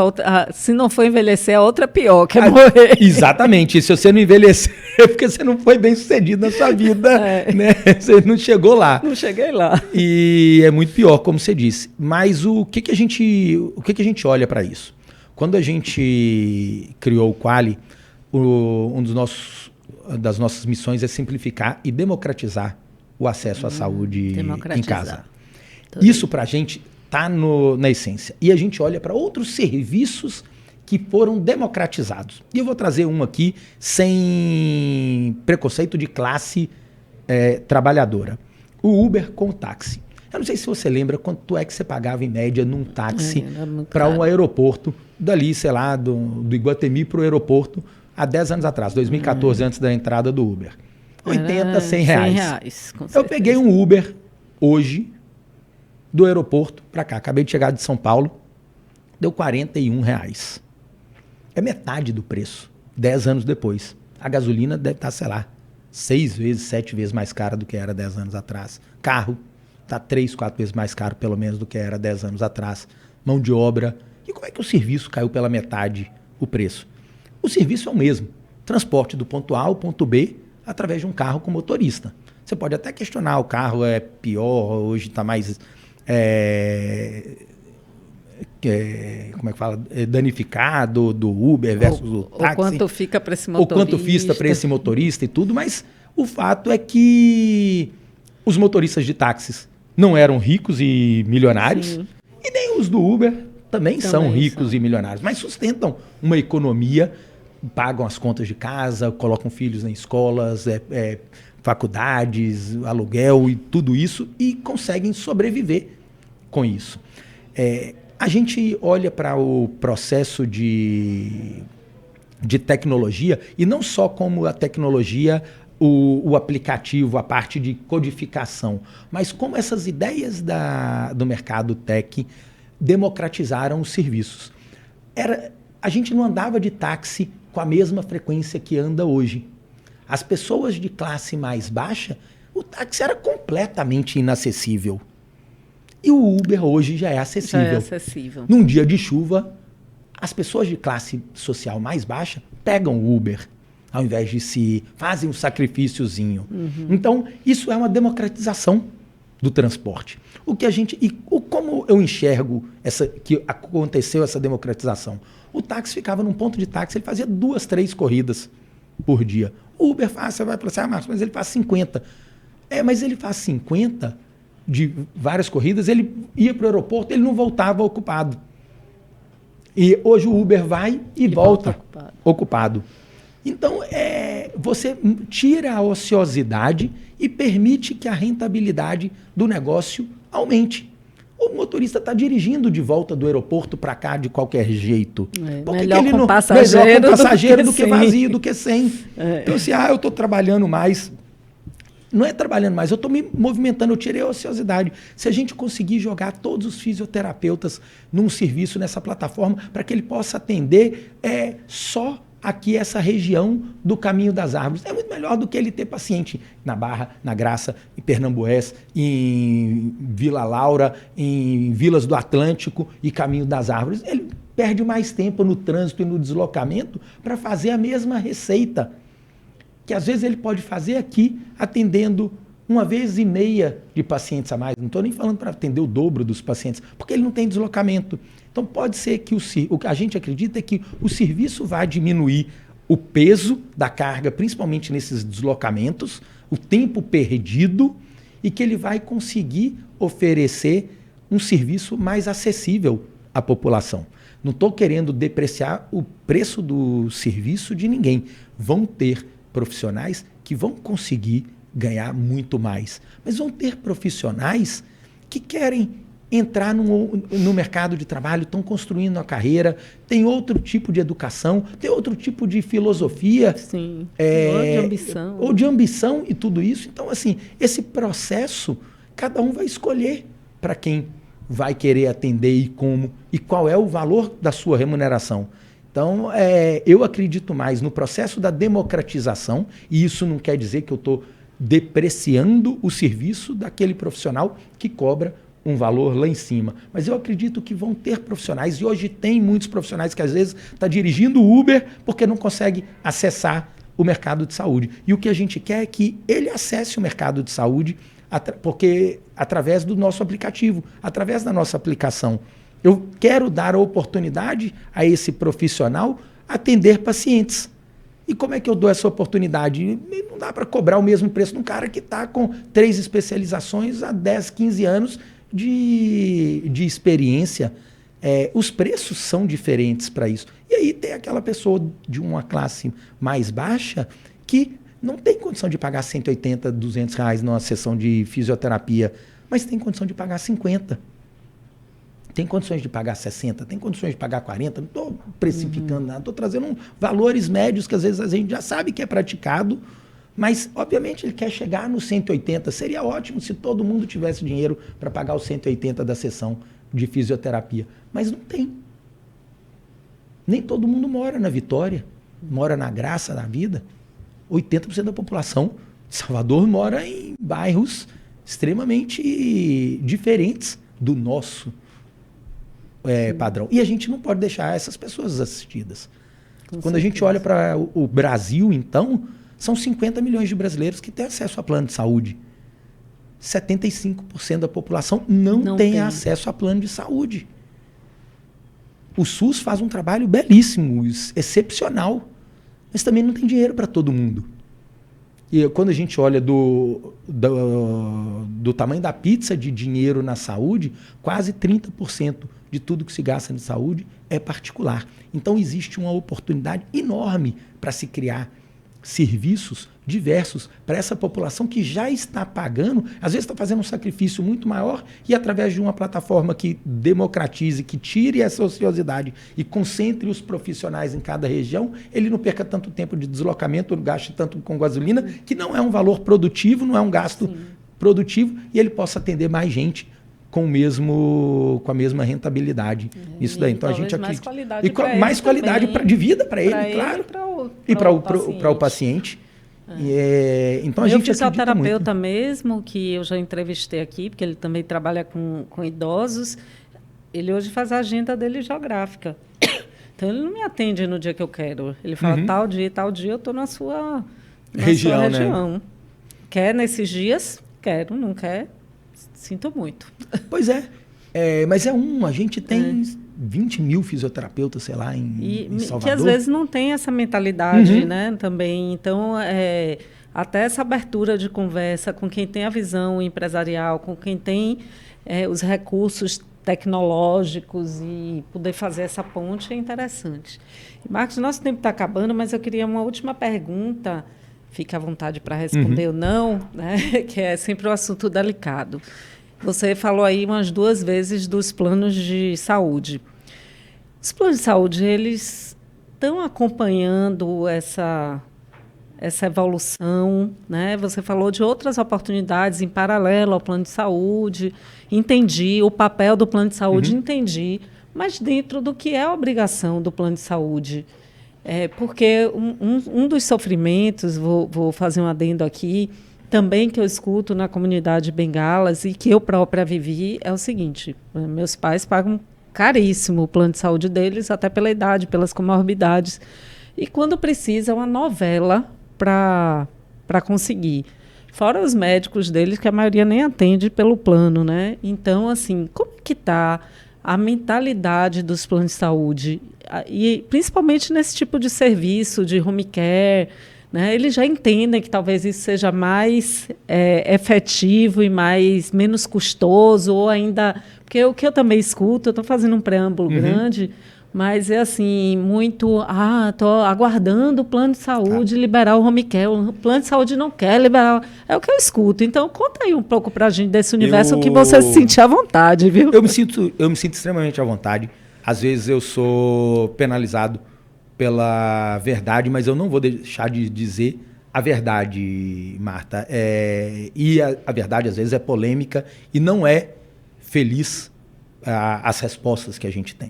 S1: se não for envelhecer, a outra é pior, que é morrer.
S2: Exatamente. E se você não envelhecer, é porque você não foi bem sucedido na sua vida, né? Você não chegou lá.
S1: Não cheguei lá.
S2: E é muito pior, como você disse. Mas o que a gente olha para isso? Quando a gente criou o Quali, das nossas missões é simplificar e democratizar o acesso à saúde em casa. Isso para a gente está na essência. E a gente olha para outros serviços que foram democratizados. E eu vou trazer um aqui sem preconceito de classe trabalhadora. O Uber com o táxi. Eu não sei se você lembra quanto é que você pagava em média num táxi para um aeroporto, dali, sei lá, do Iguatemi para o aeroporto, há 10 anos atrás, 2014, antes da entrada do Uber. 80, 100 reais. Eu peguei um Uber hoje, do aeroporto para cá. Acabei de chegar de São Paulo, deu 41 reais. É metade do preço, 10 anos depois. A gasolina deve estar, sei lá, 6 vezes, 7 vezes mais cara do que era 10 anos atrás. Carro está 3, 4 vezes mais caro, pelo menos, do que era 10 anos atrás. Mão de obra. E como é que o serviço caiu pela metade o preço? O serviço é o mesmo. Transporte do ponto A ao ponto B através de um carro com motorista. Você pode até questionar, o carro é pior, hoje está mais... como é que fala? Danificado do Uber versus o táxi.
S1: O quanto fica para esse motorista.
S2: O quanto fica para esse motorista e tudo, mas o fato é que os motoristas de táxis não eram ricos e milionários. Sim. E nem os do Uber também são ricos e milionários, mas sustentam uma economia, pagam as contas de casa, colocam filhos em escolas, faculdades, aluguel e tudo isso, e conseguem sobreviver com isso. A gente olha para o processo de tecnologia, e não só como a tecnologia, o aplicativo, a parte de codificação, mas como essas ideias do mercado tech democratizaram os serviços. A gente não andava de táxi com a mesma frequência que anda hoje. As pessoas de classe mais baixa, o táxi era completamente inacessível. E o Uber hoje já é acessível.
S1: Já é acessível.
S2: Num dia de chuva, as pessoas de classe social mais baixa pegam o Uber, ao invés de se fazem um sacrifíciozinho. Então, isso é uma democratização do transporte. Como eu enxergo que aconteceu essa democratização? O táxi ficava num ponto de táxi, ele fazia 2, 3 corridas por dia. O Uber faz, você vai falar assim, Marcos, mas ele faz 50. Mas ele faz 50 de várias corridas, ele ia para o aeroporto, ele não voltava ocupado. E hoje o Uber vai e volta ocupado. Então, você tira a ociosidade e permite que a rentabilidade do negócio aumente. O motorista está dirigindo de volta do aeroporto para cá de qualquer jeito.
S1: Melhor com passageiro
S2: do que vazio, do que sem. Então, assim, eu estou trabalhando mais. Não é trabalhando mais, eu estou me movimentando, eu tirei a ociosidade. Se a gente conseguir jogar todos os fisioterapeutas num serviço, nessa plataforma, para que ele possa atender só aqui essa região do Caminho das Árvores. É muito melhor do que ele ter paciente na Barra, na Graça, em Pernambués, em Vila Laura, em Vilas do Atlântico e Caminho das Árvores. Ele perde mais tempo no trânsito e no deslocamento para fazer a mesma receita, que às vezes ele pode fazer aqui, atendendo 1,5 de pacientes a mais. Não estou nem falando para atender o dobro dos pacientes, porque ele não tem deslocamento. Então pode ser que o que a gente acredita é que o serviço vai diminuir o peso da carga, principalmente nesses deslocamentos, o tempo perdido, e que ele vai conseguir oferecer um serviço mais acessível à população. Não estou querendo depreciar o preço do serviço de ninguém. Vão ter profissionais que vão conseguir ganhar muito mais. Mas vão ter profissionais que querem entrar no mercado de trabalho, estão construindo a carreira, tem outro tipo de educação, tem outro tipo de filosofia.
S1: Sim, ou de ambição.
S2: Ou de ambição e tudo isso. Então, assim, esse processo, cada um vai escolher para quem vai querer atender e como, e qual é o valor da sua remuneração. Então, eu acredito mais no processo da democratização, e isso não quer dizer que eu estou depreciando o serviço daquele profissional que cobra um valor lá em cima. Mas eu acredito que vão ter profissionais, e hoje tem muitos profissionais que às vezes estão dirigindo Uber porque não consegue acessar o mercado de saúde. E o que a gente quer é que ele acesse o mercado de saúde porque através do nosso aplicativo, através da nossa aplicação. Eu quero dar a oportunidade a esse profissional atender pacientes. E como é que eu dou essa oportunidade? Não dá para cobrar o mesmo preço de um cara que está com 3 especializações há 10, 15 anos de experiência. Os preços são diferentes para isso. E aí tem aquela pessoa de uma classe mais baixa que não tem condição de pagar 180, 200 reais numa sessão de fisioterapia, mas tem condição de pagar 50. Tem condições de pagar 60, tem condições de pagar 40, não estou precificando nada, estou trazendo valores médios que às vezes a gente já sabe que é praticado, mas obviamente ele quer chegar nos 180. Seria ótimo se todo mundo tivesse dinheiro para pagar os 180 da sessão de fisioterapia, mas não tem. Nem todo mundo mora na Vitória, mora na Graça da vida. 80% da população de Salvador mora em bairros extremamente diferentes do nosso padrão. E a gente não pode deixar essas pessoas assistidas. Quando a gente olha para o Brasil, então, são 50 milhões de brasileiros que têm acesso a plano de saúde. 75% da população não tem acesso a plano de saúde. O SUS faz um trabalho belíssimo, excepcional, mas também não tem dinheiro para todo mundo. E quando a gente olha do tamanho da pizza de dinheiro na saúde, quase 30% de tudo que se gasta em saúde é particular. Então existe uma oportunidade enorme para se criar serviços diversos para essa população que já está pagando, às vezes está fazendo um sacrifício muito maior, e através de uma plataforma que democratize, que tire essa ociosidade e concentre os profissionais em cada região, ele não perca tanto tempo de deslocamento, não gaste tanto com gasolina, que não é um valor produtivo, não é um gasto produtivo, e ele possa atender mais gente com a mesma rentabilidade. Isso daí. Então a gente aqui
S1: mais qualidade
S2: de vida para ele, claro. E para o paciente. Então a gente acredita
S1: fisioterapeuta
S2: muito.
S1: mesmo, que eu já entrevistei aqui, porque ele também trabalha com idosos, ele hoje faz a agenda dele geográfica. Então, ele não me atende no dia que eu quero. Ele fala, tal dia eu estou na sua região.
S2: Né?
S1: Quer nesses dias? Quero. Não quer? Sinto muito.
S2: Pois é. Mas a gente tem 20 mil fisioterapeutas, sei lá, em Salvador.
S1: Que às vezes não tem essa mentalidade, né? Também. Então, até essa abertura de conversa com quem tem a visão empresarial, com quem tem os recursos tecnológicos e poder fazer essa ponte é interessante. E, Marcos, nosso tempo está acabando, mas eu queria uma última pergunta. Fique à vontade para responder ou não, né? Que é sempre um assunto delicado. Você falou aí umas 2 vezes dos planos de saúde. Os planos de saúde, eles estão acompanhando essa evolução, né? Você falou de outras oportunidades em paralelo ao plano de saúde, entendi o papel do plano de saúde, entendi, mas dentro do que é a obrigação do plano de saúde. Porque um dos sofrimentos, vou fazer um adendo aqui, também que eu escuto na comunidade Bengalas e que eu própria vivi, é o seguinte, meus pais pagam caríssimo o plano de saúde deles, até pela idade, pelas comorbidades, e quando precisa, é uma novela para conseguir. Fora os médicos deles, que a maioria nem atende pelo plano, né? Então, assim, como é que está a mentalidade dos planos de saúde? E principalmente nesse tipo de serviço, de home care, né? Eles já entendem que talvez isso seja mais efetivo e menos custoso, ou ainda... Porque o que eu também escuto, eu estou fazendo um preâmbulo grande... Mas é assim, muito... estou aguardando o plano de saúde liberar o home care. O plano de saúde não quer liberar... É o que eu escuto. Então, conta aí um pouco para a gente desse universo que você se sentir à vontade, viu?
S2: Eu me sinto extremamente à vontade. Às vezes eu sou penalizado pela verdade, mas eu não vou deixar de dizer a verdade, Marta. E a verdade, às vezes, é polêmica e não é feliz as respostas que a gente tem.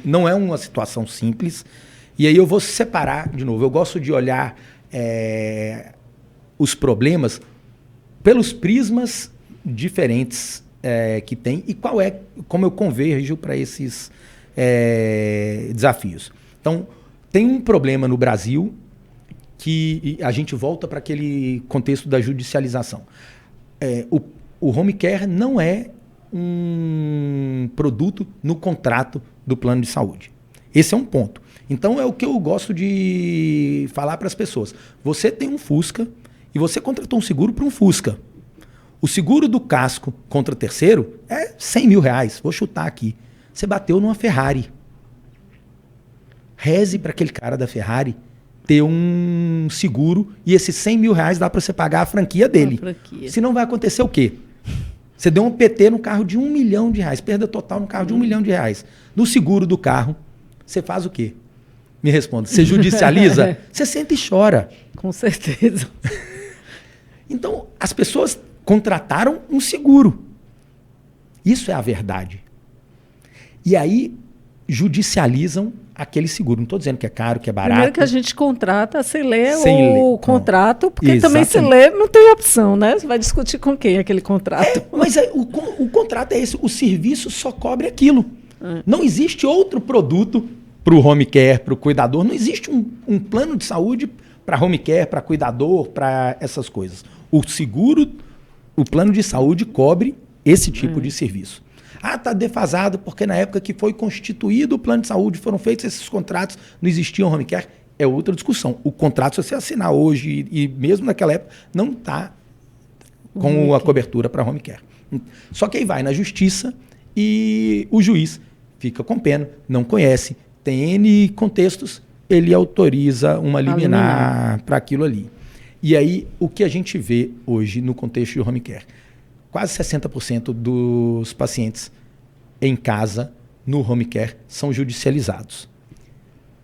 S2: Não é uma situação simples. E aí eu vou separar de novo. Eu gosto de olhar os problemas pelos prismas diferentes que tem e como eu converjo para esses desafios. Então, tem um problema no Brasil que a gente volta para aquele contexto da judicialização. O home care não é um produto no contrato do plano de saúde. Esse é um ponto. Então, é o que eu gosto de falar para as pessoas. Você tem um Fusca e você contratou um seguro para um Fusca. O seguro do casco contra terceiro é 100 mil reais. Vou chutar aqui. Você bateu numa Ferrari. Reze para aquele cara da Ferrari ter um seguro e esses 100 mil reais dá para você pagar a franquia dele. Senão vai acontecer o quê? Você deu um PT no carro de R$1 milhão, perda total no carro de R$1 milhão. No seguro do carro, você faz o quê? Me responda. Você judicializa? Você senta e chora.
S1: Com certeza.
S2: Então, as pessoas contrataram um seguro. Isso é a verdade. E aí, judicializam aquele seguro. Não estou dizendo que é caro, que é barato.
S1: Primeiro que a gente contrata sem ler o contrato, porque exatamente. Também se ler não tem opção, né? Você vai discutir com quem aquele contrato.
S2: Mas o contrato é esse, o serviço só cobre aquilo. Não existe outro produto para o home care, para o cuidador. Não existe um plano de saúde para home care, para cuidador, para essas coisas. O seguro, o plano de saúde cobre esse tipo de serviço. Está defasado porque na época que foi constituído o plano de saúde, foram feitos esses contratos, não existia home care. É outra discussão. O contrato, se você assinar hoje e mesmo naquela época, não está com a cobertura para home care. Só que aí vai na justiça e o juiz fica com pena, não conhece, tem N contextos, ele autoriza uma liminar para aquilo ali. E aí, o que a gente vê hoje no contexto de home care? Quase 60% dos pacientes em casa, no home care, são judicializados.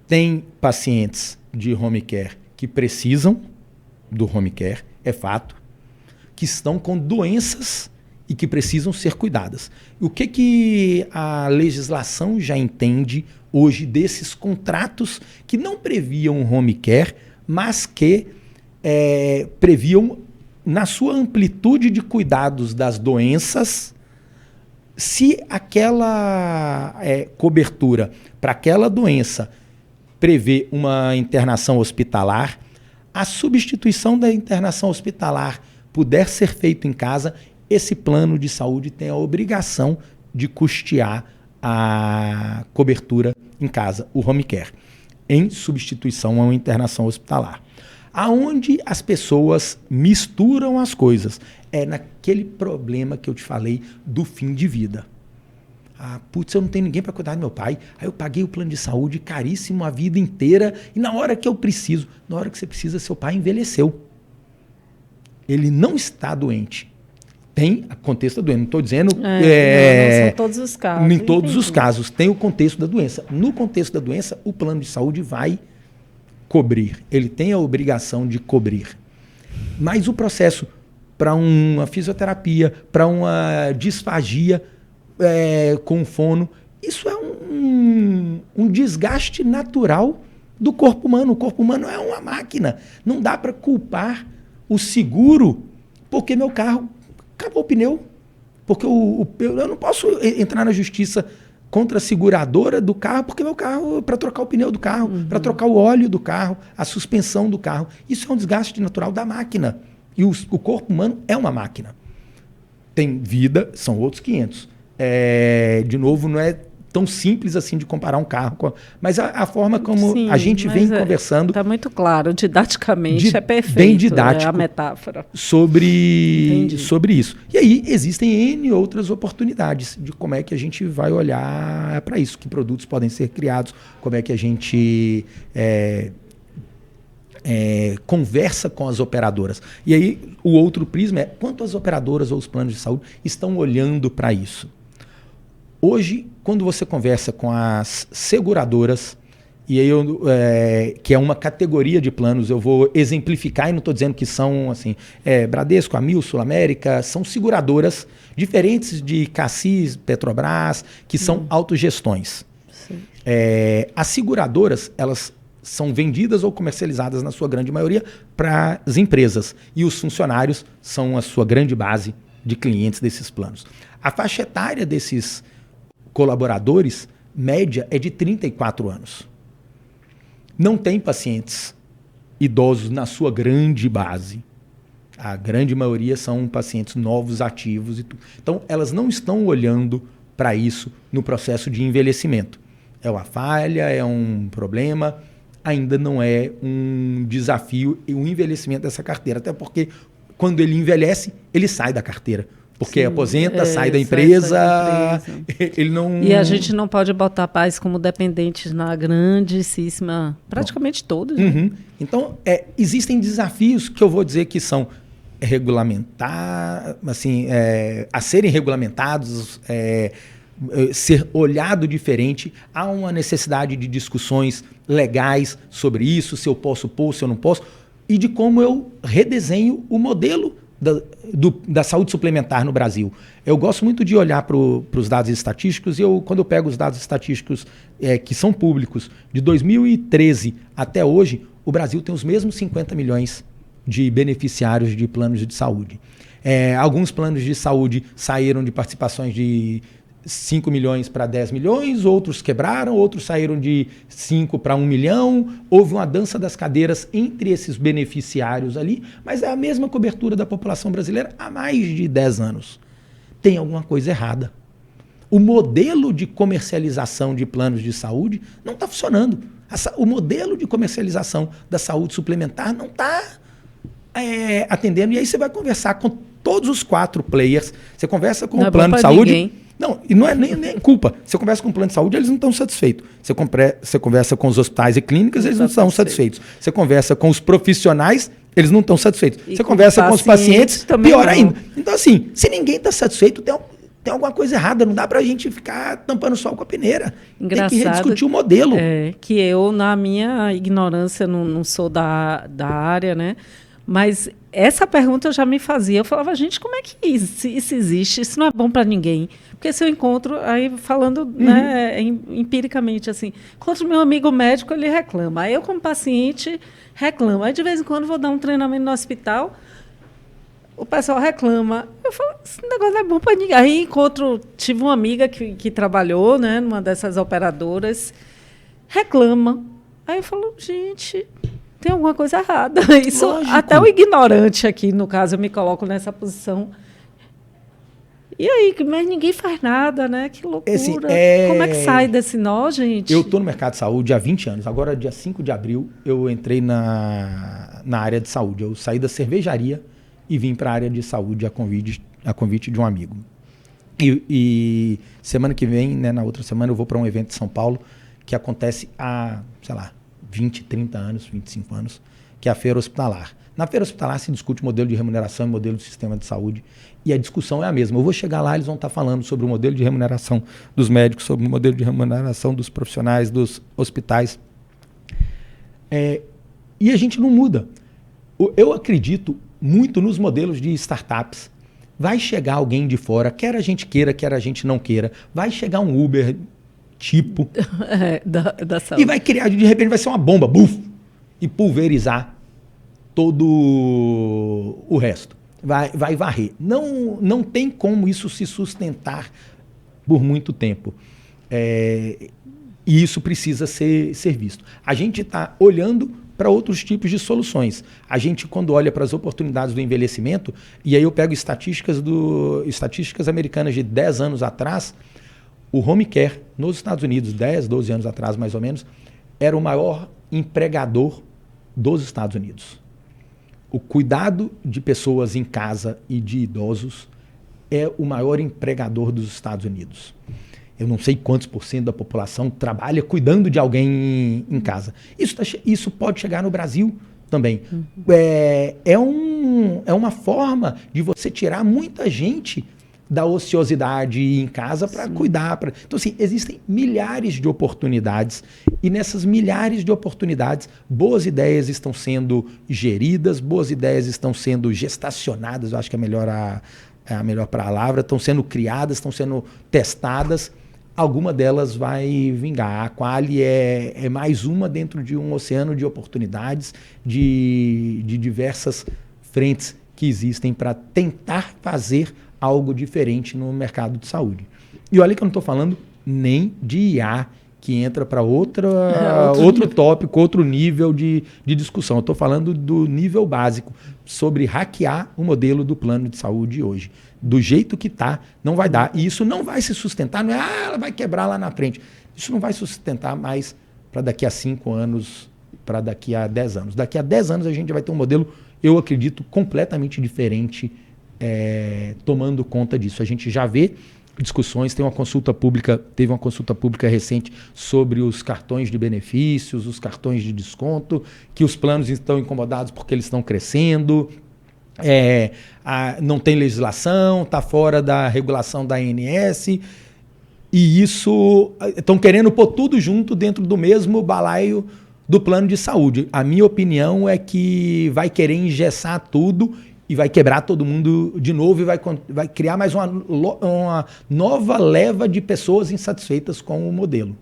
S2: Tem pacientes de home care que precisam do home care, é fato, que estão com doenças e que precisam ser cuidadas. O que a legislação já entende hoje desses contratos que não previam home care, mas que previam, na sua amplitude de cuidados das doenças, se aquela cobertura para aquela doença prevê uma internação hospitalar, a substituição da internação hospitalar puder ser feita em casa, esse plano de saúde tem a obrigação de custear a cobertura em casa, o home care, em substituição a uma internação hospitalar. Aonde as pessoas misturam as coisas é naquele problema que eu te falei do fim de vida. Putz, eu não tenho ninguém para cuidar do meu pai, aí eu paguei o plano de saúde caríssimo a vida inteira e na hora que eu preciso, na hora que você precisa, seu pai envelheceu. Ele não está doente. Tem o contexto da doença. Não estou dizendo...
S1: não são todos os casos.
S2: Em todos os casos. Tem o contexto da doença. No contexto da doença, o plano de saúde vai cobrir. Ele tem a obrigação de cobrir. Mas o processo para uma fisioterapia, para uma disfagia com fono, isso é um desgaste natural do corpo humano. O corpo humano é uma máquina. Não dá para culpar o seguro porque meu carro acabou o pneu. Porque eu não posso entrar na justiça contra a seguradora do carro, porque meu carro, para trocar o pneu do carro, para trocar o óleo do carro, a suspensão do carro. Isso é um desgaste natural da máquina. E o corpo humano é uma máquina. Tem vida, são outros 500. De novo, não é tão simples assim de comparar um carro. Mas a forma como a gente vem conversando...
S1: Está muito claro, didaticamente é perfeito.
S2: Bem didático.
S1: A metáfora.
S2: Sobre isso. E aí existem N outras oportunidades de como é que a gente vai olhar para isso, que produtos podem ser criados, como é que a gente conversa com as operadoras. E aí o outro prisma é quanto as operadoras ou os planos de saúde estão olhando para isso. Hoje, quando você conversa com as seguradoras, e aí que é uma categoria de planos, eu vou exemplificar e não estou dizendo que são assim, Bradesco, Amil, Sul América, são seguradoras diferentes de Cassis, Petrobras, que são autogestões. As seguradoras, elas são vendidas ou comercializadas, na sua grande maioria, para as empresas. E os funcionários são a sua grande base de clientes desses planos. A faixa etária desses colaboradores, média, é de 34 anos. Não tem pacientes idosos na sua grande base. A grande maioria são pacientes novos, ativos e tudo. Então, elas não estão olhando para isso no processo de envelhecimento. É uma falha, é um problema, ainda não é um desafio e um envelhecimento dessa carteira. Até porque, quando ele envelhece, ele sai da carteira. Porque aposenta, sai da empresa, ele não...
S1: E a gente não pode botar pais como dependentes na grandíssima... Praticamente todos. Né?
S2: Então, existem desafios que eu vou dizer que são regulamentar, assim, a serem regulamentados, ser olhado diferente. Há uma necessidade de discussões legais sobre isso, se eu posso pôr, se eu não posso, e de como eu redesenho o modelo da saúde suplementar no Brasil. Eu gosto muito de olhar para os dados estatísticos e quando eu pego os dados estatísticos que são públicos, de 2013 até hoje, o Brasil tem os mesmos 50 milhões de beneficiários de planos de saúde. Alguns planos de saúde saíram de participações de 5 milhões para 10 milhões, outros quebraram, outros saíram de 5 para 1 milhão. Houve uma dança das cadeiras entre esses beneficiários ali, mas é a mesma cobertura da população brasileira há mais de 10 anos. Tem alguma coisa errada. O modelo de comercialização de planos de saúde não está funcionando. O modelo de comercialização da saúde suplementar não está atendendo. E aí você vai conversar com todos os 4 players. Você conversa com o plano de saúde...
S1: Ninguém.
S2: Não, e não é nem culpa. Você conversa com o plano de saúde, eles não estão satisfeitos. Você conversa com os hospitais e clínicas, eles não estão satisfeitos. Você conversa com os profissionais, eles não estão satisfeitos. Você conversa com os pacientes, pior ainda. Então, assim, se ninguém está satisfeito, tem alguma coisa errada. Não dá para a gente ficar tampando o sol com a peneira.
S1: Engraçado,
S2: tem que rediscutir o modelo.
S1: Que eu, na minha ignorância, não sou da área, né? Mas essa pergunta eu já me fazia. Eu falava, gente, como é que isso existe? Isso não é bom para ninguém. Porque se eu encontro, aí falando né, empiricamente, assim, encontro meu amigo médico, ele reclama. Aí eu, como paciente, reclamo. Aí, de vez em quando, vou dar um treinamento no hospital, o pessoal reclama. Eu falo, esse negócio não é bom para ninguém. Aí tive uma amiga que trabalhou, né, numa dessas operadoras, reclama. Aí eu falo, gente, tem alguma coisa errada. Isso,
S2: lógico.
S1: até o ignorante aqui, no caso, eu me coloco nessa posição. E aí, mas ninguém faz nada, né? Que loucura. Como é que sai desse nó, gente?
S2: Eu estou no mercado de saúde há 20 anos. Agora, dia 5 de abril, eu entrei na área de saúde. Eu saí da cervejaria e vim para a área de saúde a convite de um amigo. E semana que vem, né, na outra semana, eu vou para um evento de São Paulo que acontece há, sei lá, 20, 30 anos, 25 anos, que é a Feira Hospitalar. Na Feira Hospitalar se discute modelo de remuneração e modelo de sistema de saúde, e a discussão é a mesma. Eu vou chegar lá, eles vão estar falando sobre o modelo de remuneração dos médicos, sobre o modelo de remuneração dos profissionais, dos hospitais. E a gente não muda. Eu acredito muito nos modelos de startups. Vai chegar alguém de fora, quer a gente queira, quer a gente não queira, vai chegar um Uber tipo
S1: da saúde.
S2: E vai criar, de repente vai ser uma bomba, buf, e pulverizar todo o resto. Vai varrer. Não tem como isso se sustentar por muito tempo. E isso precisa ser visto. A gente está olhando para outros tipos de soluções. A gente, quando olha para as oportunidades do envelhecimento, e aí eu pego estatísticas americanas de 10 anos atrás, o home care nos Estados Unidos, 10, 12 anos atrás mais ou menos, era o maior empregador dos Estados Unidos. O cuidado de pessoas em casa e de idosos é o maior empregador dos Estados Unidos. Eu não sei quantos % da população trabalha cuidando de alguém em casa. Isso pode chegar no Brasil também. É uma forma de você tirar muita gente da ociosidade em casa para cuidar. Então, assim, existem milhares de oportunidades e nessas milhares de oportunidades, boas ideias estão sendo geridas, boas ideias estão sendo gestacionadas, eu acho que é a melhor palavra, estão sendo criadas, estão sendo testadas. Alguma delas vai vingar. A Quali é mais uma dentro de um oceano de oportunidades, de diversas frentes que existem para tentar fazer algo diferente no mercado de saúde. E olha que eu não estou falando nem de IA, que entra para outro tópico, outro nível de discussão. Eu estou falando do nível básico, sobre hackear o modelo do plano de saúde hoje. Do jeito que está, não vai dar. E isso não vai se sustentar, não é, ela vai quebrar lá na frente. Isso não vai sustentar mais para daqui a 5 anos, para daqui a 10 anos. Daqui a 10 anos a gente vai ter um modelo, eu acredito, completamente diferente, tomando conta disso. A gente já vê discussões, teve uma consulta pública recente sobre os cartões de benefícios, os cartões de desconto, que os planos estão incomodados porque eles estão crescendo, não tem legislação, está fora da regulação da ANS, e isso estão querendo pôr tudo junto dentro do mesmo balaio do plano de saúde. A minha opinião é que vai querer engessar tudo e vai quebrar todo mundo de novo e vai criar mais uma nova leva de pessoas insatisfeitas com o modelo.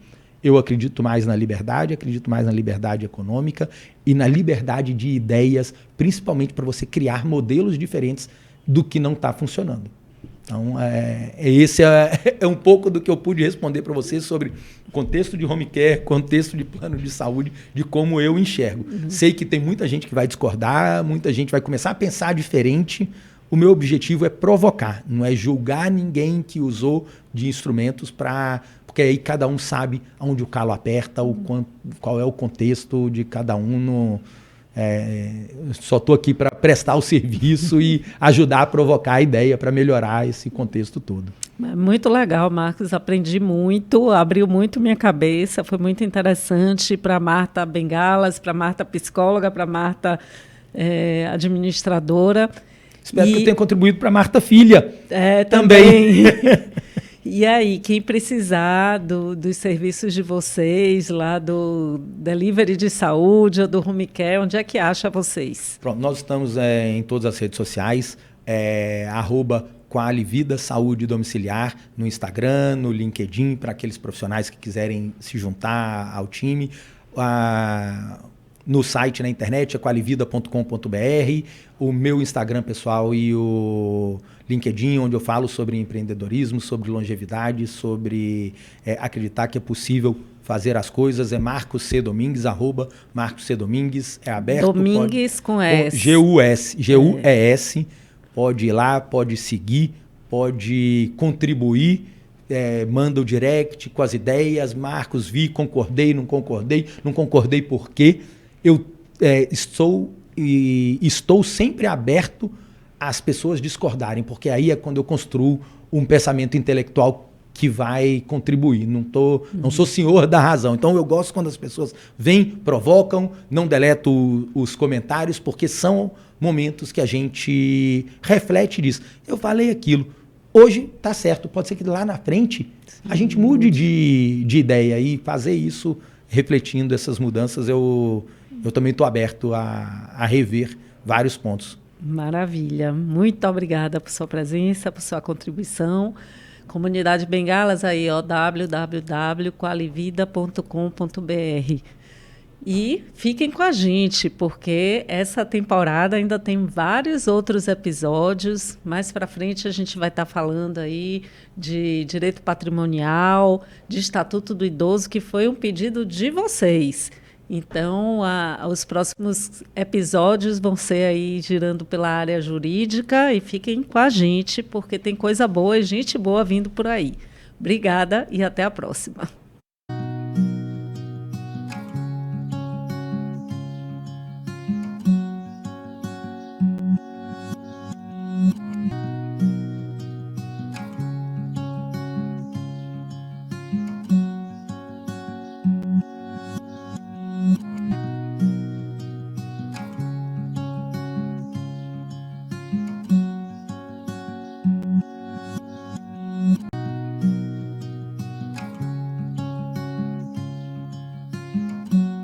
S2: Eu acredito mais na liberdade econômica e na liberdade de ideias, principalmente para você criar modelos diferentes do que não está funcionando. Então, esse é um pouco do que eu pude responder para você sobre contexto de home care, contexto de plano de saúde, de como eu enxergo. Sei que tem muita gente que vai discordar, muita gente vai começar a pensar diferente. O meu objetivo é provocar, não é julgar ninguém que usou de instrumentos porque aí cada um sabe onde o calo aperta, qual é o contexto de cada um. Só estou aqui para prestar o serviço e ajudar a provocar a ideia para melhorar esse contexto todo.
S1: Muito legal, Marcos. Aprendi muito, abriu muito minha cabeça, foi muito interessante para a Marta Bengalas, para a Marta psicóloga, para a Marta administradora.
S2: Espero que eu tenha contribuído para a Marta filha
S1: também. E aí, quem precisar dos serviços de vocês, lá do Delivery de Saúde ou do Home Care, onde é que acha vocês?
S2: Pronto, nós estamos em todas as redes sociais, @Qualivida Saúde Domiciliar, no Instagram, no LinkedIn, para aqueles profissionais que quiserem se juntar ao time. No site, na internet, é qualivida.com.br, o meu Instagram pessoal e o LinkedIn, onde eu falo sobre empreendedorismo, sobre longevidade, sobre acreditar que é possível fazer as coisas, é Marcos C. Domingues, @Marcos C. Domingues, é aberto.
S1: Domingues com S.
S2: G-U-E-S, pode ir lá, pode seguir, pode contribuir, manda o direct com as ideias, Marcos, concordei, não concordei por quê? Eu estou sempre aberto às pessoas discordarem, porque aí é quando eu construo um pensamento intelectual que vai contribuir. Não sou senhor da razão. Então eu gosto quando as pessoas vêm, provocam, não deleto os comentários, porque são momentos que a gente reflete disso. Eu falei aquilo. Hoje está certo. Pode ser que lá na frente a gente mude de ideia e fazer isso refletindo essas mudanças. Eu também estou aberto a rever vários pontos.
S1: Maravilha. Muito obrigada por sua presença, por sua contribuição. Comunidade Bengalas aí, www.qualivida.com.br. E fiquem com a gente, porque essa temporada ainda tem vários outros episódios. Mais para frente a gente vai estar falando aí de direito patrimonial, de Estatuto do Idoso, que foi um pedido de vocês. Então, os próximos episódios vão ser aí girando pela área jurídica e fiquem com a gente, porque tem coisa boa e gente boa vindo por aí. Obrigada e até a próxima.